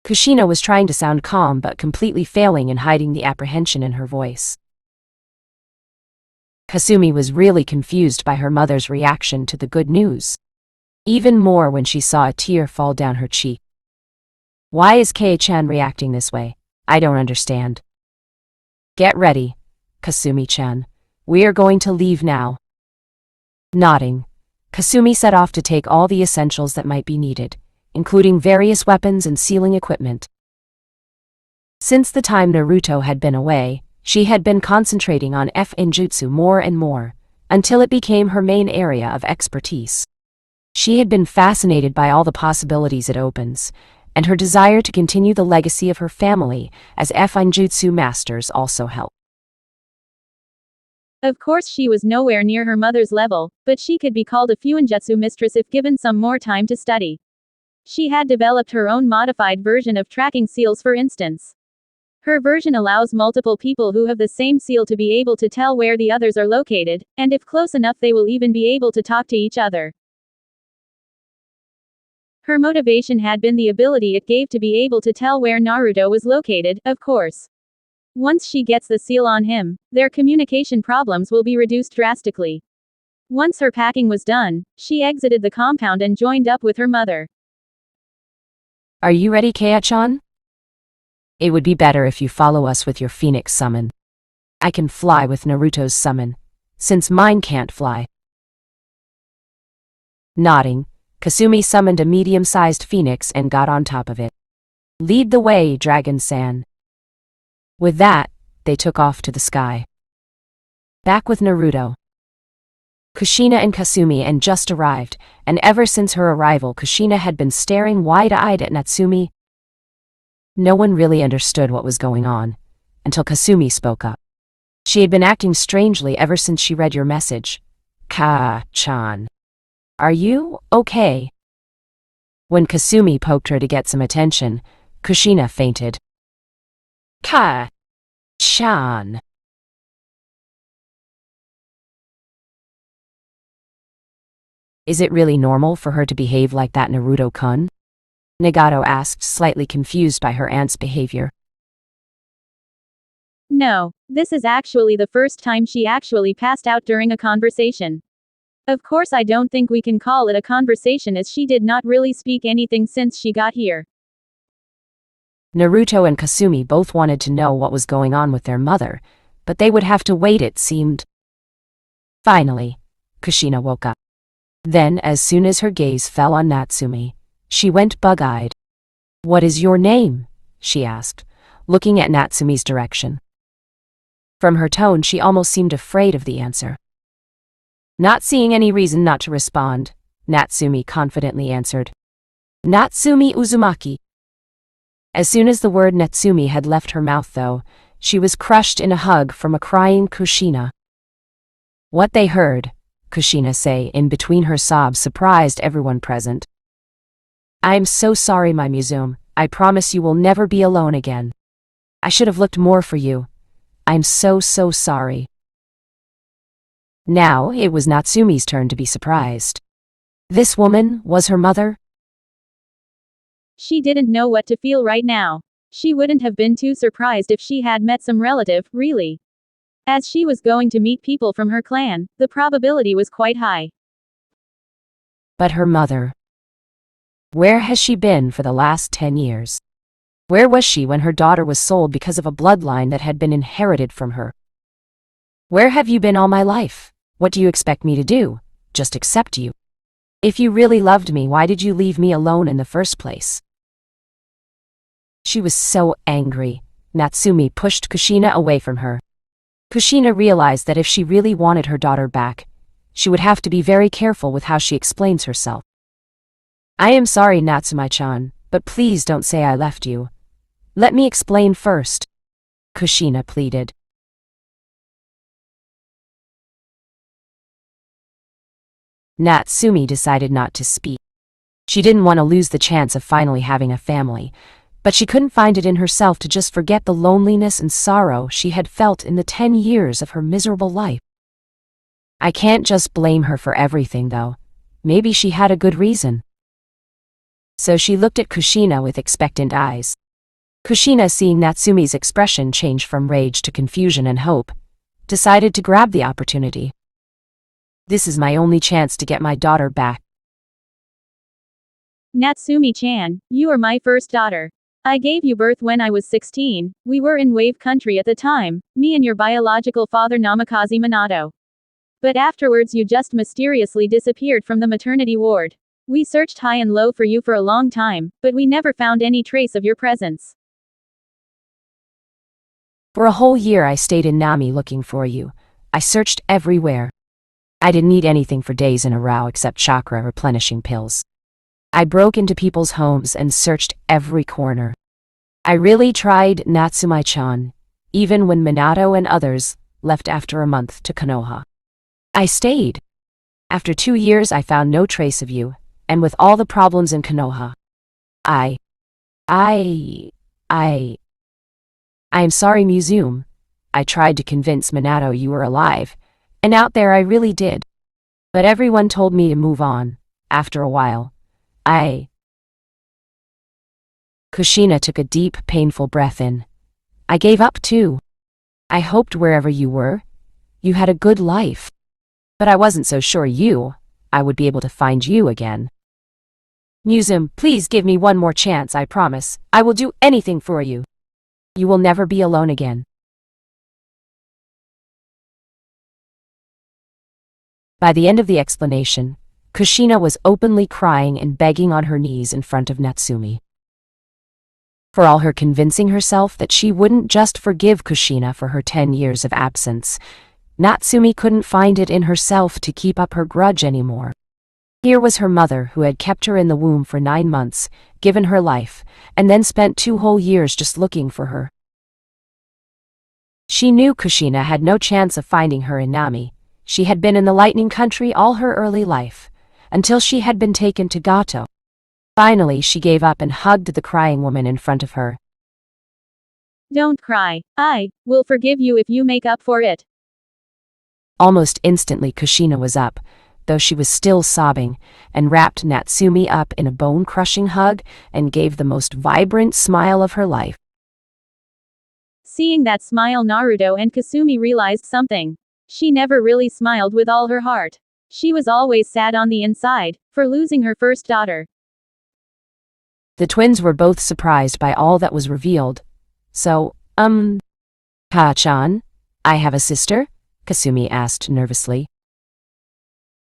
Kushina was trying to sound calm but completely failing in hiding the apprehension in her voice. Kasumi was really confused by her mother's reaction to the good news. Even more when she saw a tear fall down her cheek. Why is Kei-chan reacting this way? I don't understand. Get ready, Kasumi-chan. We are going to leave now. Nodding, Kasumi set off to take all the essentials that might be needed, including various weapons and sealing equipment. Since the time Naruto had been away, she had been concentrating on F-ninjutsu more and more, until it became her main area of expertise. She had been fascinated by all the possibilities it opens, and her desire to continue the legacy of her family as F-ninjutsu masters also helped. Of course she was nowhere near her mother's level, but she could be called a Fuinjutsu mistress if given some more time to study. She had developed her own modified version of tracking seals, for instance. Her version allows multiple people who have the same seal to be able to tell where the others are located, and if close enough they will even be able to talk to each other. Her motivation had been the ability it gave to be able to tell where Naruto was located, of course. Once she gets the seal on him, their communication problems will be reduced drastically. Once her packing was done, she exited the compound and joined up with her mother. Are you ready, Kei-chan? It would be better if you follow us with your Phoenix summon. I can fly with Naruto's summon, since mine can't fly. Nodding, Kasumi summoned a medium-sized phoenix and got on top of it. Lead the way, Dragon-san. With that, they took off to the sky. Back with Naruto. Kushina and Kasumi had just arrived, and ever since her arrival Kushina had been staring wide-eyed at Natsumi. No one really understood what was going on, until Kasumi spoke up. She had been acting strangely ever since she read your message. Ka-chan. Are you okay? When Kasumi poked her to get some attention, Kushina fainted. Ka-chan. Is it really normal for her to behave like that, Naruto-kun? Nagato asked, slightly confused by her aunt's behavior. No, this is actually the first time she actually passed out during a conversation. Of course I don't think we can call it a conversation, as she did not really speak anything since she got here. Naruto and Kasumi both wanted to know what was going on with their mother, but they would have to wait, it seemed. Finally, Kushina woke up. Then, as soon as her gaze fell on Natsumi, she went bug-eyed. What is your name? She asked, looking at Natsumi's direction. From her tone she almost seemed afraid of the answer. Not seeing any reason not to respond, Natsumi confidently answered. Natsumi Uzumaki. As soon as the word Natsumi had left her mouth though, she was crushed in a hug from a crying Kushina. What they heard, Kushina say in between her sobs, surprised everyone present. I am so sorry, my Musume. I promise you will never be alone again. I should have looked more for you. I'm so sorry. Now it was Natsumi's turn to be surprised. This woman was her mother? She didn't know what to feel right now. She wouldn't have been too surprised if she had met some relative, really. As she was going to meet people from her clan, the probability was quite high. But her mother. Where has she been for the last 10 years? Where was she when her daughter was sold because of a bloodline that had been inherited from her? Where have you been all my life? What do you expect me to do? Just accept you? If you really loved me, why did you leave me alone in the first place? She was so angry. Natsumi pushed Kushina away from her. Kushina realized that if she really wanted her daughter back, she would have to be very careful with how she explains herself. I am sorry, Natsumi-chan, but please don't say I left you. Let me explain first, Kushina pleaded. Natsumi decided not to speak. She didn't want to lose the chance of finally having a family, but she couldn't find it in herself to just forget the loneliness and sorrow she had felt in the 10 years of her miserable life. I can't just blame her for everything, though. Maybe she had a good reason. So she looked at Kushina with expectant eyes. Kushina, seeing Natsumi's expression change from rage to confusion and hope, decided to grab the opportunity. This is my only chance to get my daughter back. Natsumi-chan, you are my first daughter. I gave you birth when I was 16, we were in Wave Country at the time, me and your biological father Namikaze Minato. But afterwards you just mysteriously disappeared from the maternity ward. We searched high and low for you for a long time, but we never found any trace of your presence. For a whole year I stayed in Nami looking for you. I searched everywhere. I didn't eat anything for days in a row except chakra replenishing pills. I broke into people's homes and searched every corner. I really tried, Natsumi-chan, even when Minato and others left after a month to Konoha. I stayed. After 2 years I found no trace of you, and with all the problems in Konoha, I am sorry, Museum. I tried to convince Minato you were alive, and out there I really did. But everyone told me to move on. After a while, Kushina took a deep, painful breath in. I gave up too. I hoped wherever you were, you had a good life. But I wasn't so sure I would be able to find you again. Museum, please give me one more chance, I promise. I will do anything for you. You will never be alone again. By the end of the explanation, Kushina was openly crying and begging on her knees in front of Natsumi. For all her convincing herself that she wouldn't just forgive Kushina for her 10 years of absence, Natsumi couldn't find it in herself to keep up her grudge anymore. Here was her mother who had kept her in the womb for 9 months, given her life, and then spent 2 whole years just looking for her. She knew Kushina had no chance of finding her in Nami. She had been in the Lightning Country all her early life, until she had been taken to Gato. Finally, she gave up and hugged the crying woman in front of her. Don't cry. I will forgive you if you make up for it. Almost instantly Kushina was up, though she was still sobbing, and wrapped Natsumi up in a bone-crushing hug and gave the most vibrant smile of her life. Seeing that smile, Naruto and Kasumi realized something. She never really smiled with all her heart. She was always sad on the inside, for losing her first daughter. The twins were both surprised by all that was revealed. So, Ka-chan, I have a sister? Kasumi asked nervously.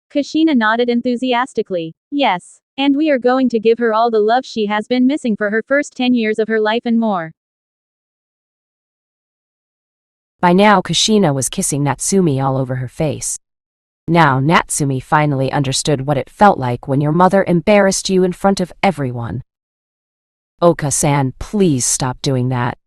Kushina nodded enthusiastically. Yes, and we are going to give her all the love she has been missing for her first 10 years of her life and more. By now Kushina was kissing Natsumi all over her face. Now Natsumi finally understood what it felt like when your mother embarrassed you in front of everyone. Oka-san, please stop doing that.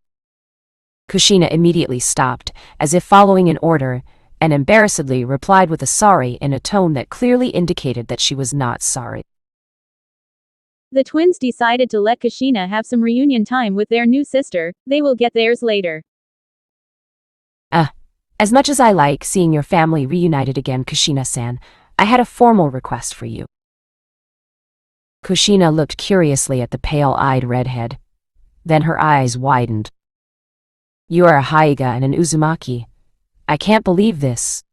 Kushina immediately stopped, as if following an order, and embarrassedly replied with a sorry in a tone that clearly indicated that she was not sorry. The twins decided to let Kushina have some reunion time with their new sister. They will get theirs later. As much as I like seeing your family reunited again, Kushina-san, I had a formal request for you. Kushina looked curiously at the pale-eyed redhead. Then her eyes widened. You are a Haiga and an Uzumaki. I can't believe this.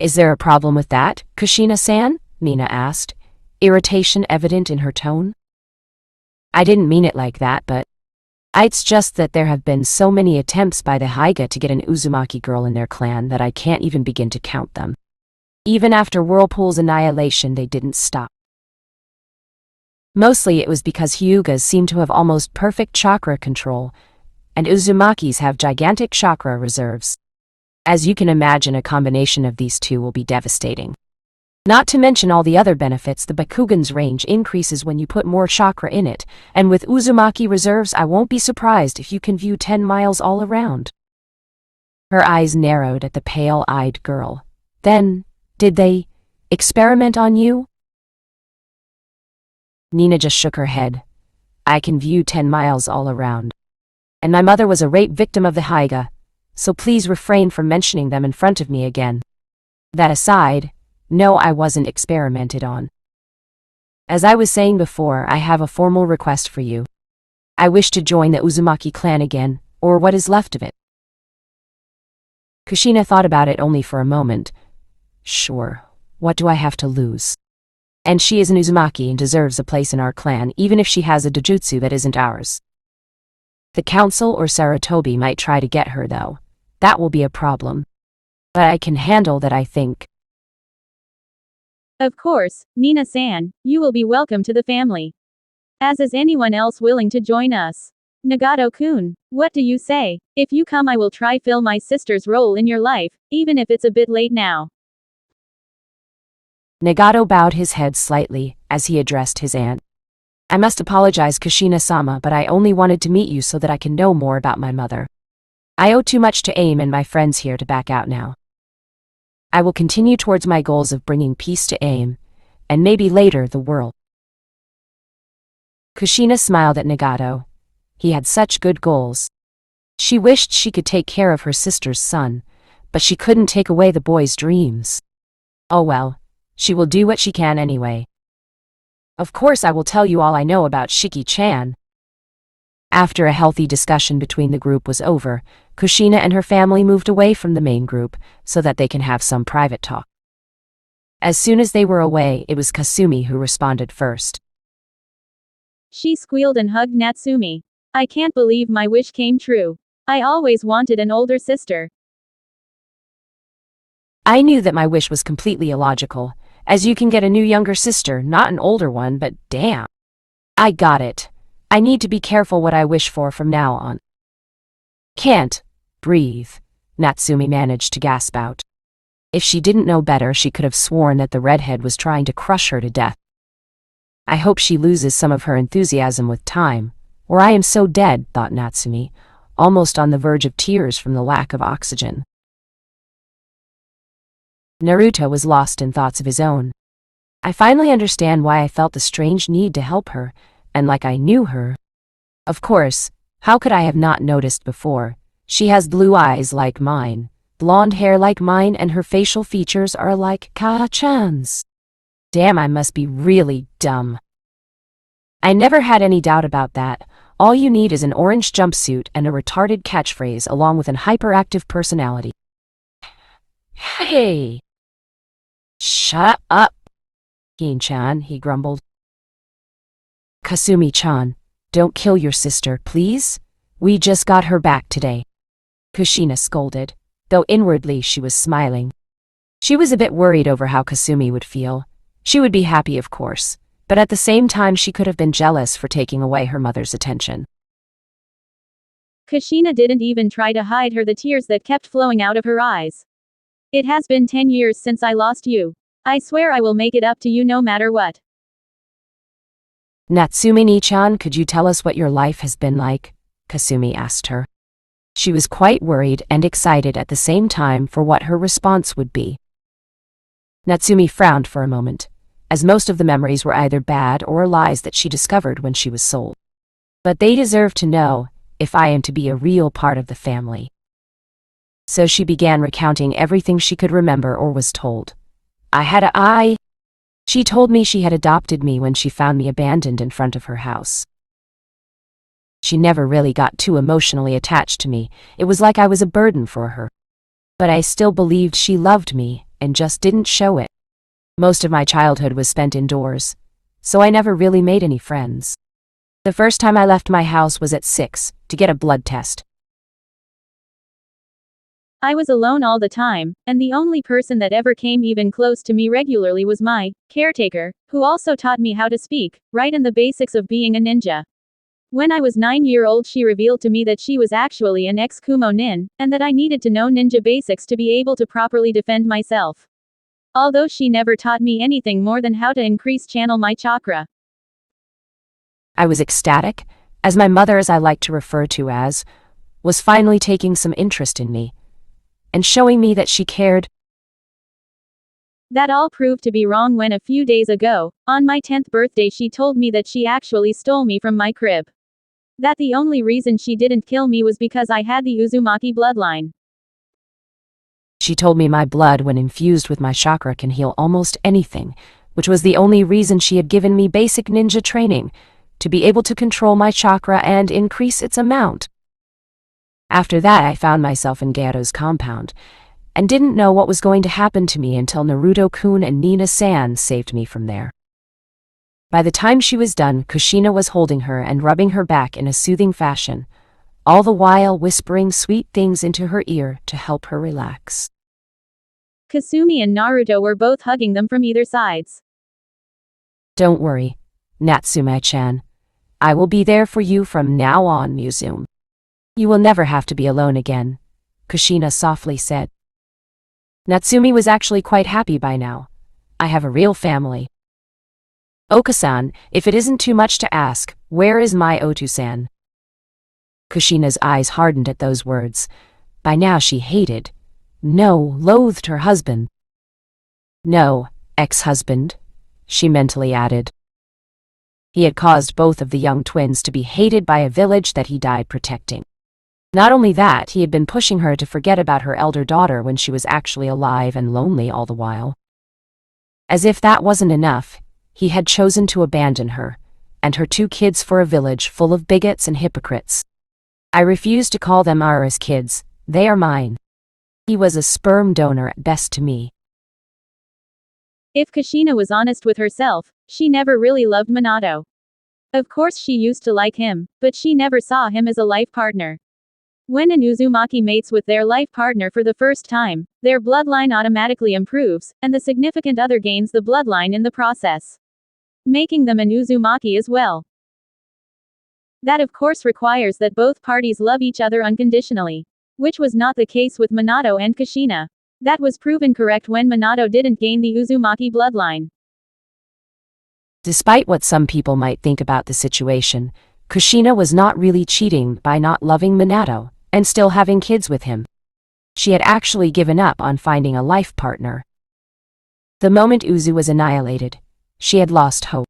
Is there a problem with that, Kushina-san? Nina asked, irritation evident in her tone. I didn't mean it like that, but it's just that there have been so many attempts by the Haiga to get an Uzumaki girl in their clan that I can't even begin to count them. Even after Whirlpool's annihilation, they didn't stop. Mostly it was because Hyugas seem to have almost perfect chakra control, and Uzumakis have gigantic chakra reserves. As you can imagine, a combination of these two will be devastating. Not to mention all the other benefits. The Bakugan's range increases when you put more chakra in it, and with Uzumaki reserves I won't be surprised if you can view 10 miles all around. Her eyes narrowed at the pale-eyed girl. Then, did they experiment on you? Nina just shook her head. I can view 10 miles all around. And my mother was a rape victim of the Haiga, so please refrain from mentioning them in front of me again. That aside, no, I wasn't experimented on. As I was saying before, I have a formal request for you. I wish to join the Uzumaki clan again, or what is left of it. Kushina thought about it only for a moment. Sure, what do I have to lose? And she is an Uzumaki and deserves a place in our clan, even if she has a Dojutsu that isn't ours. The council or Sarutobi might try to get her, though. That will be a problem. But I can handle that, I think. Of course, Nina-san, you will be welcome to the family. As is anyone else willing to join us. Nagato-kun, what do you say? If you come, I will try fill my sister's role in your life, even if it's a bit late now. Nagato bowed his head slightly as he addressed his aunt. I must apologize, Kushina-sama, but I only wanted to meet you so that I can know more about my mother. I owe too much to AIM and my friends here to back out now. I will continue towards my goals of bringing peace to AIM, and maybe later the world. Kushina smiled at Nagato. He had such good goals. She wished she could take care of her sister's son, but she couldn't take away the boy's dreams. Oh well, she will do what she can anyway. Of course I will tell you all I know about Shiki-chan. After a healthy discussion between the group was over, Kushina and her family moved away from the main group so that they can have some private talk. As soon as they were away, it was Kasumi who responded first. She squealed and hugged Natsumi. I can't believe my wish came true. I always wanted an older sister. I knew that my wish was completely illogical, as you can get a new younger sister, not an older one, but damn. I got it. I need to be careful what I wish for from now on. Can't breathe, Natsumi managed to gasp out. If she didn't know better, she could have sworn that the redhead was trying to crush her to death. I hope she loses some of her enthusiasm with time, or I am so dead, thought Natsumi, almost on the verge of tears from the lack of oxygen. Naruto was lost in thoughts of his own. I finally understand why I felt the strange need to help her, and like I knew her. Of course, how could I have not noticed before? She has blue eyes like mine, blonde hair like mine, and her facial features are like Ka-chan's. Damn, I must be really dumb. I never had any doubt about that. All you need is an orange jumpsuit and a retarded catchphrase along with an hyperactive personality. Hey! Shut up, Gin-chan, he grumbled. Kasumi-chan, don't kill your sister, please. We just got her back today. Kushina scolded, though inwardly she was smiling. She was a bit worried over how Kasumi would feel. She would be happy, of course, but at the same time she could have been jealous for taking away her mother's attention. Kushina didn't even try to hide the tears that kept flowing out of her eyes. It has been 10 years since I lost you. I swear I will make it up to you no matter what. Natsumi-chan, could you tell us what your life has been like? Kasumi asked her. She was quite worried and excited at the same time for what her response would be. Natsumi frowned for a moment. as most of the memories were either bad or lies that she discovered when she was sold. But they deserve to know if I am to be a real part of the family. So she began recounting everything she could remember or was told. She told me she had adopted me when she found me abandoned in front of her house. She never really got too emotionally attached to me. It was like I was a burden for her. But I still believed she loved me and just didn't show it. Most of my childhood was spent indoors, so I never really made any friends. The first time I left my house was at 6 to get a blood test. I was alone all the time, and the only person that ever came even close to me regularly was my caretaker, who also taught me how to speak, write, and the basics of being a ninja. When I was 9-year-old, she revealed to me that she was actually an ex-kumo nin, and that I needed to know ninja basics to be able to properly defend myself. Although she never taught me anything more than how to increase channel my chakra. I was ecstatic, as my mother, as I like to refer to as, was finally taking some interest in me, and showing me that she cared. That all proved to be wrong when a few days ago, on my 10th birthday, she told me that she actually stole me from my crib. That the only reason she didn't kill me was because I had the Uzumaki bloodline. She told me my blood, when infused with my chakra, can heal almost anything, which was the only reason she had given me basic ninja training, to be able to control my chakra and increase its amount. After that, I found myself in Garo's compound, and didn't know what was going to happen to me until Naruto-kun and Nina-san saved me from there. By the time she was done, Kushina was holding her and rubbing her back in a soothing fashion, all the while whispering sweet things into her ear to help her relax. Kasumi and Naruto were both hugging them from either sides. Don't worry, Natsume-chan. I will be there for you from now on, Musume. You will never have to be alone again, Kushina softly said. Natsumi was actually quite happy by now. I have a real family. Okasan, if it isn't too much to ask, where is my Otu-san? Kushina's eyes hardened at those words. By now she loathed her husband. No, ex-husband, she mentally added. He had caused both of the young twins to be hated by a village that he died protecting. Not only that, he had been pushing her to forget about her elder daughter when she was actually alive and lonely all the while. As if that wasn't enough, he had chosen to abandon her and her 2 kids for a village full of bigots and hypocrites. I refuse to call them Ara's kids. They are mine. He was a sperm donor at best to me. If Kushina was honest with herself, she never really loved Minato. Of course she used to like him, but she never saw him as a life partner. When an Uzumaki mates with their life partner for the first time, their bloodline automatically improves, and the significant other gains the bloodline in the process, making them an Uzumaki as well. That of course requires that both parties love each other unconditionally, which was not the case with Minato and Kushina. That was proven correct when Minato didn't gain the Uzumaki bloodline. Despite what some people might think about the situation, Kushina was not really cheating by not loving Minato and still having kids with him. She had actually given up on finding a life partner. The moment Uzu was annihilated, she had lost hope.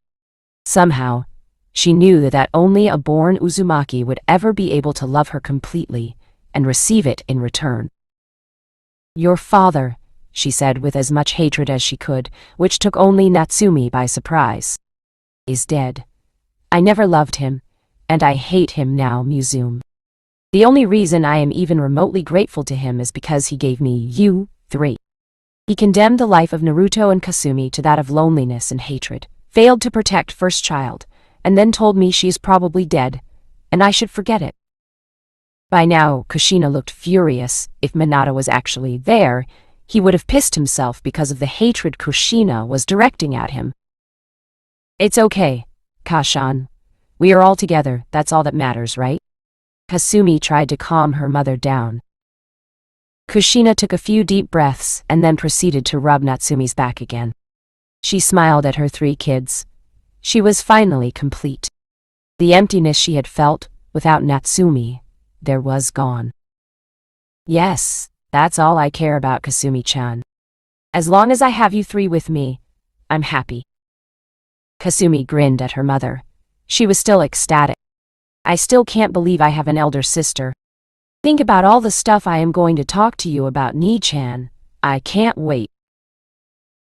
Somehow, she knew that only a born Uzumaki would ever be able to love her completely and receive it in return. Your father, she said with as much hatred as she could, which took only Natsumi by surprise, is dead. I never loved him, and I hate him now, Musume. The only reason I am even remotely grateful to him is because he gave me you 3. He condemned the life of Naruto and Kasumi to that of loneliness and hatred, failed to protect first child, and then told me she is probably dead, and I should forget it. By now, Kushina looked furious. If Minato was actually there, he would have pissed himself because of the hatred Kushina was directing at him. It's okay, Kashan. We are all together, that's all that matters, right? Kasumi tried to calm her mother down. Kushina took a few deep breaths and then proceeded to rub Natsumi's back again. She smiled at her 3 kids. She was finally complete. The emptiness she had felt without Natsumi, there was gone. Yes, that's all I care about, Kasumi-chan. As long as I have you 3 with me, I'm happy. Kasumi grinned at her mother. She was still ecstatic. I still can't believe I have an elder sister. Think about all the stuff I am going to talk to you about, Nii-chan. I can't wait.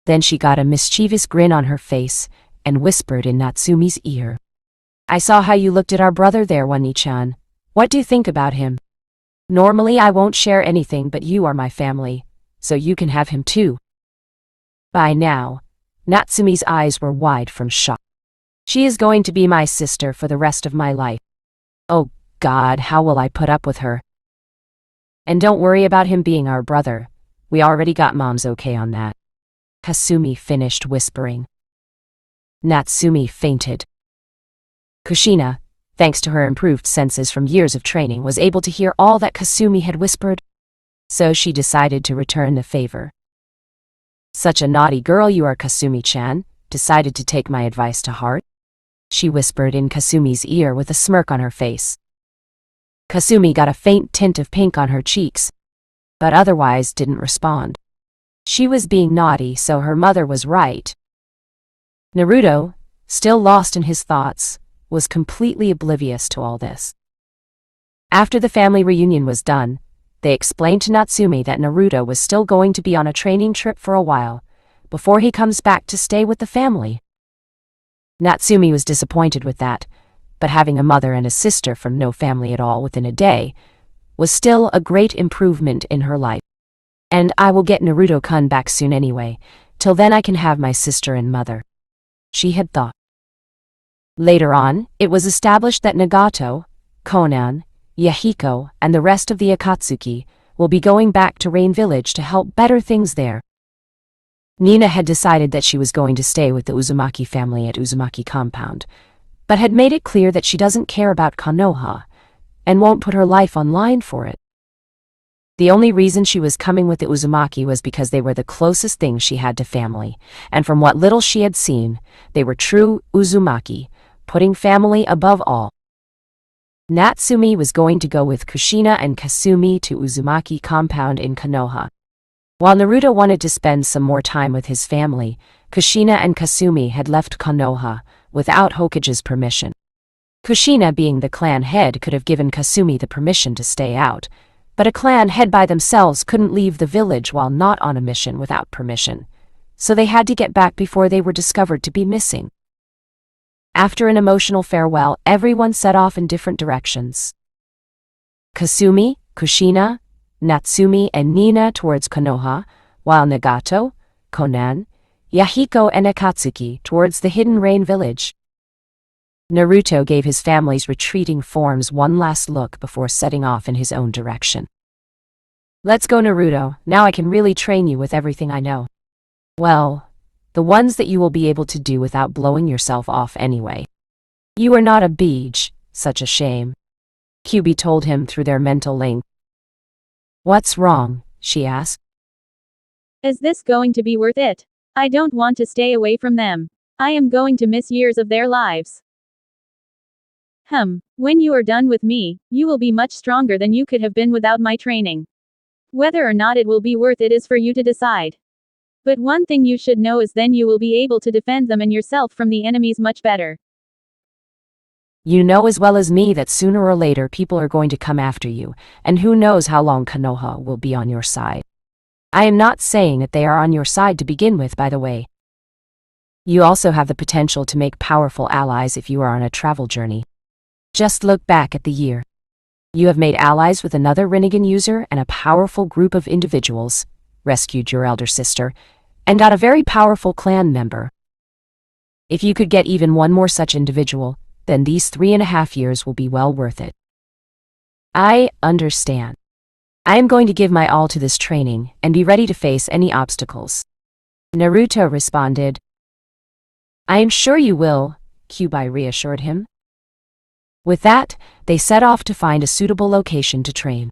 Then she got a mischievous grin on her face and whispered in Natsumi's ear. I saw how you looked at our brother there, Nii-chan. What do you think about him? Normally I won't share anything, but you are my family, so you can have him too. By now, Natsumi's eyes were wide from shock. She is going to be my sister for the rest of my life. Oh God, how will I put up with her? And don't worry about him being our brother. We already got Mom's okay on that. Kasumi finished whispering. Natsumi fainted. Kushina, thanks to her improved senses from years of training, was able to hear all that Kasumi had whispered, so she decided to return the favor. Such a naughty girl you are, Kasumi-chan, decided to take my advice to heart, she whispered in Kasumi's ear with a smirk on her face. Kasumi got a faint tint of pink on her cheeks, but otherwise didn't respond. She was being naughty, so her mother was right. Naruto, still lost in his thoughts, was completely oblivious to all this. After the family reunion was done, they explained to Natsumi that Naruto was still going to be on a training trip for a while, before he comes back to stay with the family. Natsumi was disappointed with that, but having a mother and a sister from no family at all within a day was still a great improvement in her life. And I will get Naruto-kun back soon anyway. Till then I can have my sister and mother, she had thought. Later on, it was established that Nagato, Konan, Yahiko, and the rest of the Akatsuki will be going back to Rain Village to help better things there. Nina had decided that she was going to stay with the Uzumaki family at Uzumaki Compound, but had made it clear that she doesn't care about Konoha and won't put her life on line for it. The only reason she was coming with the Uzumaki was because they were the closest thing she had to family, and from what little she had seen, they were true Uzumaki, putting family above all. Natsumi was going to go with Kushina and Kasumi to Uzumaki Compound in Konoha. While Naruto wanted to spend some more time with his family, Kushina and Kasumi had left Konoha without Hokage's permission. Kushina, being the clan head, could have given Kasumi the permission to stay out, but a clan head by themselves couldn't leave the village while not on a mission without permission, so they had to get back before they were discovered to be missing. After an emotional farewell, everyone set off in different directions. Kasumi, Kushina, Natsumi, and Nina towards Konoha, while Nagato, Konan, Yahiko, and Akatsuki towards the hidden rain village. Naruto gave his family's retreating forms one last look before setting off in his own direction. Let's go, Naruto, now I can really train you with everything I know. Well, the ones that you will be able to do without blowing yourself off anyway. You are not a beach, such a shame, Kyubi told him through their mental link. What's wrong? She asked. Is this going to be worth it? I don't want to stay away from them. I am going to miss years of their lives. When you are done with me, you will be much stronger than you could have been without my training. Whether or not it will be worth it is for you to decide. But one thing you should know is then you will be able to defend them and yourself from the enemies much better. You know as well as me that sooner or later people are going to come after you, and who knows how long Konoha will be on your side. I am not saying that they are on your side to begin with, by the way. You also have the potential to make powerful allies if you are on a travel journey. Just look back at the year. You have made allies with another Rinnegan user and a powerful group of individuals, rescued your elder sister, and got a very powerful clan member. If you could get even one more such individual, then these 3.5 years will be well worth it. I understand. I am going to give my all to this training and be ready to face any obstacles. Naruto responded. I am sure you will, Kyubi reassured him. With that, they set off to find a suitable location to train.